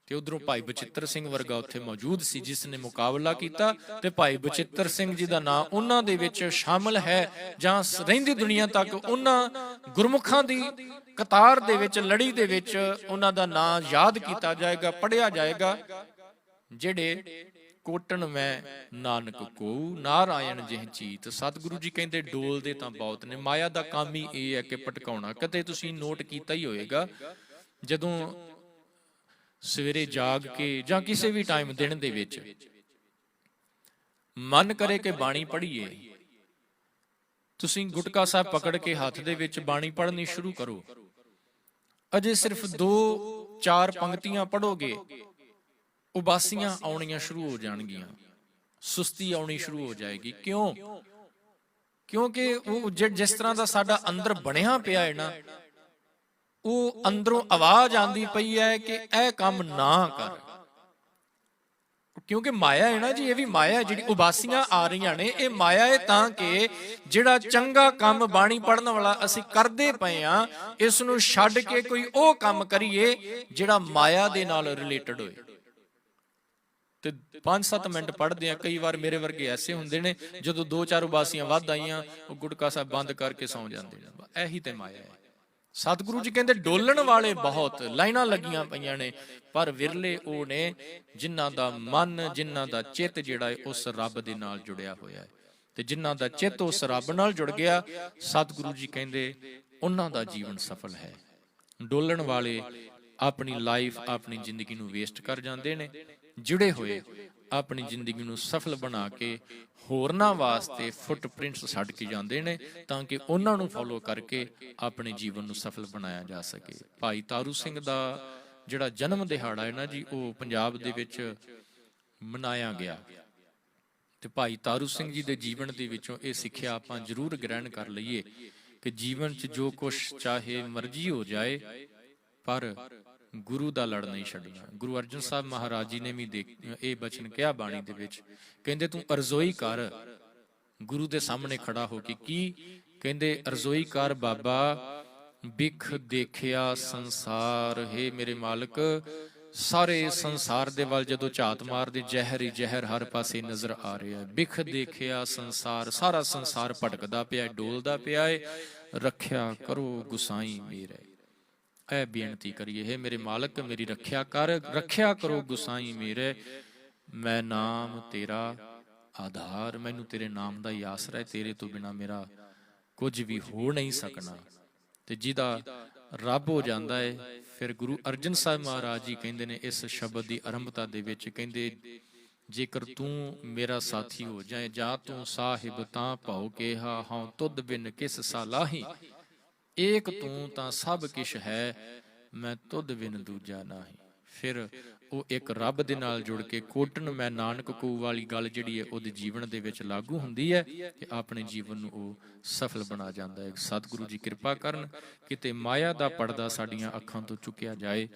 ਤੇ ਉਧਰੋਂ ਭਾਈ ਬਚਿੱਤਰ ਸਿੰਘ ਵਰਗਾ ਉੱਥੇ ਮੌਜੂਦ ਸੀ ਜਿਸ ਨੇ ਮੁਕਾਬਲਾ ਕੀਤਾ। ਤੇ ਭਾਈ ਬਚਿੱਤਰ ਸਿੰਘ ਜੀ ਦਾ ਨਾਂ ਉਹਨਾਂ ਦੇ ਵਿੱਚ ਸ਼ਾਮਲ ਹੈ ਜਾਂ ਰਹਿੰਦੀ ਦੁਨੀਆ ਤੱਕ ਉਹਨਾਂ ਗੁਰਮੁਖਾਂ ਦੀ ਕਤਾਰ ਦੇ ਵਿੱਚ, ਲੜੀ ਦੇ ਵਿੱਚ ਉਹਨਾਂ ਦਾ ਨਾਂ ਯਾਦ ਕੀਤਾ ਜਾਏਗਾ, ਪੜ੍ਹਿਆ ਜਾਏਗਾ, ਜਿਹੜੇ ਕੋਟਣ ਮੈਂ ਨਾਨਕ ਕੋ ਨਾਰਾਇਣ ਜਹਚੀਤ। ਸਤਿਗੁਰੂ ਜੀ ਕਹਿੰਦੇ ਡੋਲਦੇ ਤਾਂ ਬਹੁਤ ਨੇ। ਮਾਇਆ ਦਾ ਕੰਮ ਹੀ ਇਹ ਹੈ ਕਿ ਭਟਕਾਉਣਾ। ਕਦੇ ਤੁਸੀਂ ਨੋਟ ਕੀਤਾ ਹੀ ਹੋਏਗਾ ਜਦੋਂ ਸਵੇਰੇ ਜਾਗ ਕੇ ਜਾਂ ਕਿਸੇ ਵੀ ਟਾਈਮ ਦਿਨ ਦੇ ਵਿੱਚ ਮਨ ਕਰੇ ਕਿ ਬਾਣੀ ਪੜ੍ਹੀਏ, ਤੁਸੀਂ ਗੁਟਕਾ ਸਾਹਿਬ ਪਕੜ ਕੇ ਹੱਥ ਦੇ ਵਿੱਚ ਬਾਣੀ ਪੜ੍ਹਨੀ ਸ਼ੁਰੂ ਕਰੋ। ਅਜੇ ਸਿਰਫ 2-4 ਪੰਕਤੀਆਂ ਪੜ੍ਹੋਗੇ, ਉਬਾਸੀਆਂ ਆਉਣੀਆਂ ਸ਼ੁਰੂ ਹੋ ਜਾਣਗੀਆਂ, ਸੁਸਤੀ ਆਉਣੀ ਸ਼ੁਰੂ ਹੋ ਜਾਏਗੀ। ਕਿਉਂ? ਕਿਉਂਕਿ ਉਹ ਜਿਸ ਤਰ੍ਹਾਂ ਦਾ ਸਾਡਾ ਅੰਦਰ ਬਣਿਆ ਪਿਆ ਹੈ ਨਾ, ਉਹ ਅੰਦਰੋਂ ਆਵਾਜ਼ ਆਂਦੀ ਪਈ ਹੈ ਕਿ ਇਹ ਕੰਮ ਨਾ ਕਰ। ਕਿਉਂਕਿ ਮਾਇਆ ਹੈ ਨਾ ਜੀ, ਇਹ ਵੀ ਮਾਇਆ। ਜਿਹੜੀ ਉਬਾਸੀਆਂ ਆ ਰਹੀਆਂ ਨੇ ਇਹ ਮਾਇਆ ਹੈ, ਤਾਂ ਕਿ ਜਿਹੜਾ ਚੰਗਾ ਕੰਮ ਬਾਣੀ ਪੜ੍ਹਨ ਵਾਲਾ ਅਸੀਂ ਕਰਦੇ ਪਏ ਆ, ਇਸ ਨੂੰ ਛੱਡ ਕੇ ਕੋਈ ਉਹ ਕੰਮ ਕਰੀਏ ਜਿਹੜਾ ਮਾਇਆ ਦੇ ਨਾਲ ਰਿਲੇਟਡ ਹੋਏ। ਤੇ 5-7 ਮਿੰਟ ਪੜ੍ਹਦੇ ਆ। ਕਈ ਵਾਰ ਮੇਰੇ ਵਰਗੇ ਐਸੇ ਹੁੰਦੇ ਨੇ ਜਦੋਂ 2-4 ਉਬਾਸੀਆਂ ਵੱਧ ਆਈਆਂ ਉਹ ਗੁਟਕਾ ਸਾਹਿਬ ਬੰਦ ਕਰਕੇ ਸੌਂ ਜਾਂਦੇ ਨੇ। ਇਹੀ ਤੇ ਮਾਇਆ ਹੈ। ਸਤਿਗੁਰੂ ਜੀ ਕਹਿੰਦੇ ਡੋਲਣ ਵਾਲੇ ਬਹੁਤ, ਲਾਈਨਾਂ ਲੱਗੀਆਂ ਪਈਆਂ ਨੇ, ਪਰ ਵਿਰਲੇ ਉਹ ਨੇ ਜਿਨ੍ਹਾਂ ਦਾ ਮਨ, ਜਿਨ੍ਹਾਂ ਦਾ ਚਿੱਤ ਜਿਹੜਾ ਹੈ ਉਸ ਰੱਬ ਦੇ ਨਾਲ ਜੁੜਿਆ ਹੋਇਆ ਹੈ। ਤੇ ਜਿਨ੍ਹਾਂ ਦਾ ਚਿੱਤ ਉਸ ਰੱਬ ਨਾਲ ਜੁੜ ਗਿਆ, ਸਤਿਗੁਰੂ ਜੀ ਕਹਿੰਦੇ ਉਹਨਾਂ ਦਾ ਜੀਵਨ ਸਫਲ ਹੈ। ਡੋਲਣ ਵਾਲੇ ਆਪਣੀ ਲਾਈਫ, ਆਪਣੀ ਜ਼ਿੰਦਗੀ ਨੂੰ ਵੇਸਟ ਕਰ ਜਾਂਦੇ ਨੇ। ਜੁੜੇ ਹੋਏ ਆਪਣੀ ਜ਼ਿੰਦਗੀ ਨੂੰ ਸਫਲ ਬਣਾ ਕੇ ਹੋਰਨਾਂ ਵਾਸਤੇ ਫੁੱਟਪ੍ਰਿੰਟਸ ਛੱਡ ਕੇ ਜਾਂਦੇ ਨੇ, ਤਾਂ ਕਿ ਉਹਨਾਂ ਨੂੰ ਫੋਲੋ ਕਰਕੇ ਆਪਣੇ ਜੀਵਨ ਨੂੰ ਸਫਲ ਬਣਾਇਆ ਜਾ ਸਕੇ। ਭਾਈ ਤਾਰੂ ਸਿੰਘ ਦਾ ਜਿਹੜਾ ਜਨਮ ਦਿਹਾੜਾ ਹੈ ਨਾ ਜੀ, ਉਹ ਪੰਜਾਬ ਦੇ ਵਿੱਚ ਮਨਾਇਆ ਗਿਆ। ਤੇ ਭਾਈ ਤਾਰੂ ਸਿੰਘ ਜੀ ਦੇ ਜੀਵਨ ਦੇ ਵਿੱਚੋਂ ਇਹ ਸਿੱਖਿਆ ਆਪਾਂ ਜ਼ਰੂਰ ਗ੍ਰਹਿਣ ਕਰ ਲਈਏ ਕਿ ਜੀਵਨ 'ਚ ਜੋ ਕੁਛ ਚਾਹੇ ਮਰਜ਼ੀ ਹੋ ਜਾਏ, ਪਰ ਗੁਰੂ ਦਾ ਲੜ ਨਹੀਂ ਛੱਡਣਾ। ਗੁਰੂ ਅਰਜਨ ਸਾਹਿਬ ਮਹਾਰਾਜ ਜੀ ਨੇ ਵੀ ਇਹ ਬਚਨ ਕਿਹਾ ਬਾਣੀ ਦੇ ਵਿੱਚ, ਕਹਿੰਦੇ ਤੂੰ ਅਰਜ਼ੋਈ ਕਰ। ਗੁਰੂ ਦੇ ਸਾਹਮਣੇ ਖੜਾ ਹੋ ਕੇ ਕੀ ਕਹਿੰਦੇ? ਅਰਜ਼ੋਈ ਕਰ ਬਾਬਾ, ਬਿਖ ਦੇਖਿਆ ਸੰਸਾਰ। ਹੈ ਮੇਰੇ ਮਾਲਕ, ਸਾਰੇ ਸੰਸਾਰ ਦੇ ਵੱਲ ਜਦੋਂ ਝਾਤ ਮਾਰਦੇ, ਜ਼ਹਿਰ ਹੀ ਜ਼ਹਿਰ ਹਰ ਪਾਸੇ ਨਜ਼ਰ ਆ ਰਿਹਾ। ਬਿਖ ਦੇਖਿਆ ਸੰਸਾਰ, ਸਾਰਾ ਸੰਸਾਰ ਭਟਕਦਾ ਪਿਆ, ਡੋਲਦਾ ਪਿਆ ਏ। ਰੱਖਿਆ ਕਰੋ ਗੁਸਾਈ ਮੇਰੇ। ਇਹ ਬੇਨਤੀ ਕਰੀਏ, ਹੈ ਮੇਰੇ ਮਾਲਕ ਮੇਰੀ ਰੱਖਿਆ ਕਰ, ਰੱਖਿਆ ਕਰੋ ਗੁਸਾਈ ਮੇਰੇ। ਮੈਂ ਨਾਮ ਤੇਰਾ ਆਧਾਰ, ਮੈਨੂੰ ਤੇਰੇ ਨਾਮ ਦਾ ਹੀ ਆਸਰਾ ਹੈ, ਤੇਰੇ ਤੋਂ ਬਿਨਾ ਮੇਰਾ ਕੁਝ ਵੀ ਹੋ ਨਹੀਂ ਸਕਣਾ। ਤੇ ਜਿਹਦਾ ਰੱਬ ਹੋ ਜਾਂਦਾ ਹੈ, ਫਿਰ ਗੁਰੂ ਅਰਜਨ ਸਾਹਿਬ ਮਹਾਰਾਜ ਜੀ ਕਹਿੰਦੇ ਨੇ ਇਸ ਸ਼ਬਦ ਦੀ ਆਰੰਭਤਾ ਦੇ ਵਿੱਚ, ਕਹਿੰਦੇ ਜੇਕਰ ਤੂੰ ਮੇਰਾ ਸਾਥੀ ਹੋ ਜਾਏ, ਜਾਂ ਤੂੰ ਸਾਹਿਬ ਤਾਂ ਭਾਉ ਕੇਹਾ, ਹਉ ਤੁਧ ਬਿਨ ਕਿਸ ਸਾਲਾਹੀ। ਏਕ ਤੂੰ ਤਾਂ ਸਭ ਕਿਛ ਹੈ, ਮੈਂ ਤੁਧ ਬਿਨ ਦੂਜਾ ਨਾਹੀ। ਫਿਰ ਉਹ ਇੱਕ ਰੱਬ ਦੇ ਨਾਲ ਜੁੜ ਕੇ ਕੋਟਣ ਮੈਂ ਨਾਨਕ ਕੋ ਵਾਲੀ ਗੱਲ ਜਿਹੜੀ ਹੈ ਉਹਦੇ ਜੀਵਨ ਦੇ ਵਿੱਚ ਲਾਗੂ ਹੁੰਦੀ ਹੈ ਤੇ ਆਪਣੇ ਜੀਵਨ ਨੂੰ ਉਹ ਸਫਲ ਬਣਾ ਜਾਂਦਾ ਹੈ। ਸਤਿਗੁਰੂ ਜੀ ਕਿਰਪਾ ਕਰਨ ਕਿਤੇ ਮਾਇਆ ਦਾ ਪਰਦਾ ਸਾਡੀਆਂ ਅੱਖਾਂ ਤੋਂ ਚੁੱਕਿਆ ਜਾਏ,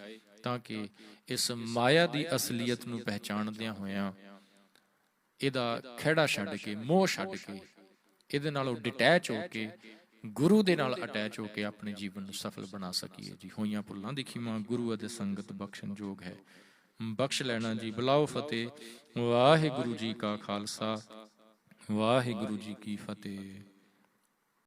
ਤਾਂ ਕਿ ਇਸ ਮਾਇਆ ਦੀ ਅਸਲੀਅਤ ਨੂੰ ਪਹਿਚਾਣਦਿਆਂ ਹੋਇਆਂ ਇਹਦਾ ਖਹਿੜਾ ਛੱਡ ਕੇ, ਮੋਹ ਛੱਡ ਕੇ, ਇਹਦੇ ਨਾਲੋਂ ਡਿਟੈਚ ਹੋ ਕੇ, ਗੁਰੂ ਦੇ ਨਾਲ ਅਟੈਚ ਹੋ ਕੇ ਆਪਣੇ ਜੀਵਨ ਨੂੰ ਸਫਲ ਬਣਾ ਸਕੀਏ ਜੀ। ਹੋਈਆਂ ਭੁੱਲਾਂ ਦੀ ਖਿਮਾ ਗੁਰੂ ਅਤੇ ਸੰਗਤ ਬਖਸ਼ਣ ਯੋਗ ਹੈ। ਬਖਸ਼ ਲੈਣਾ ਜੀ। ਬੁਲਾਓ ਫਤਿਹ। ਵਾਹਿਗੁਰੂ ਜੀ ਕਾ ਖਾਲਸਾ, ਵਾਹਿਗੁਰੂ ਜੀ ਕੀ ਫਤਿਹ।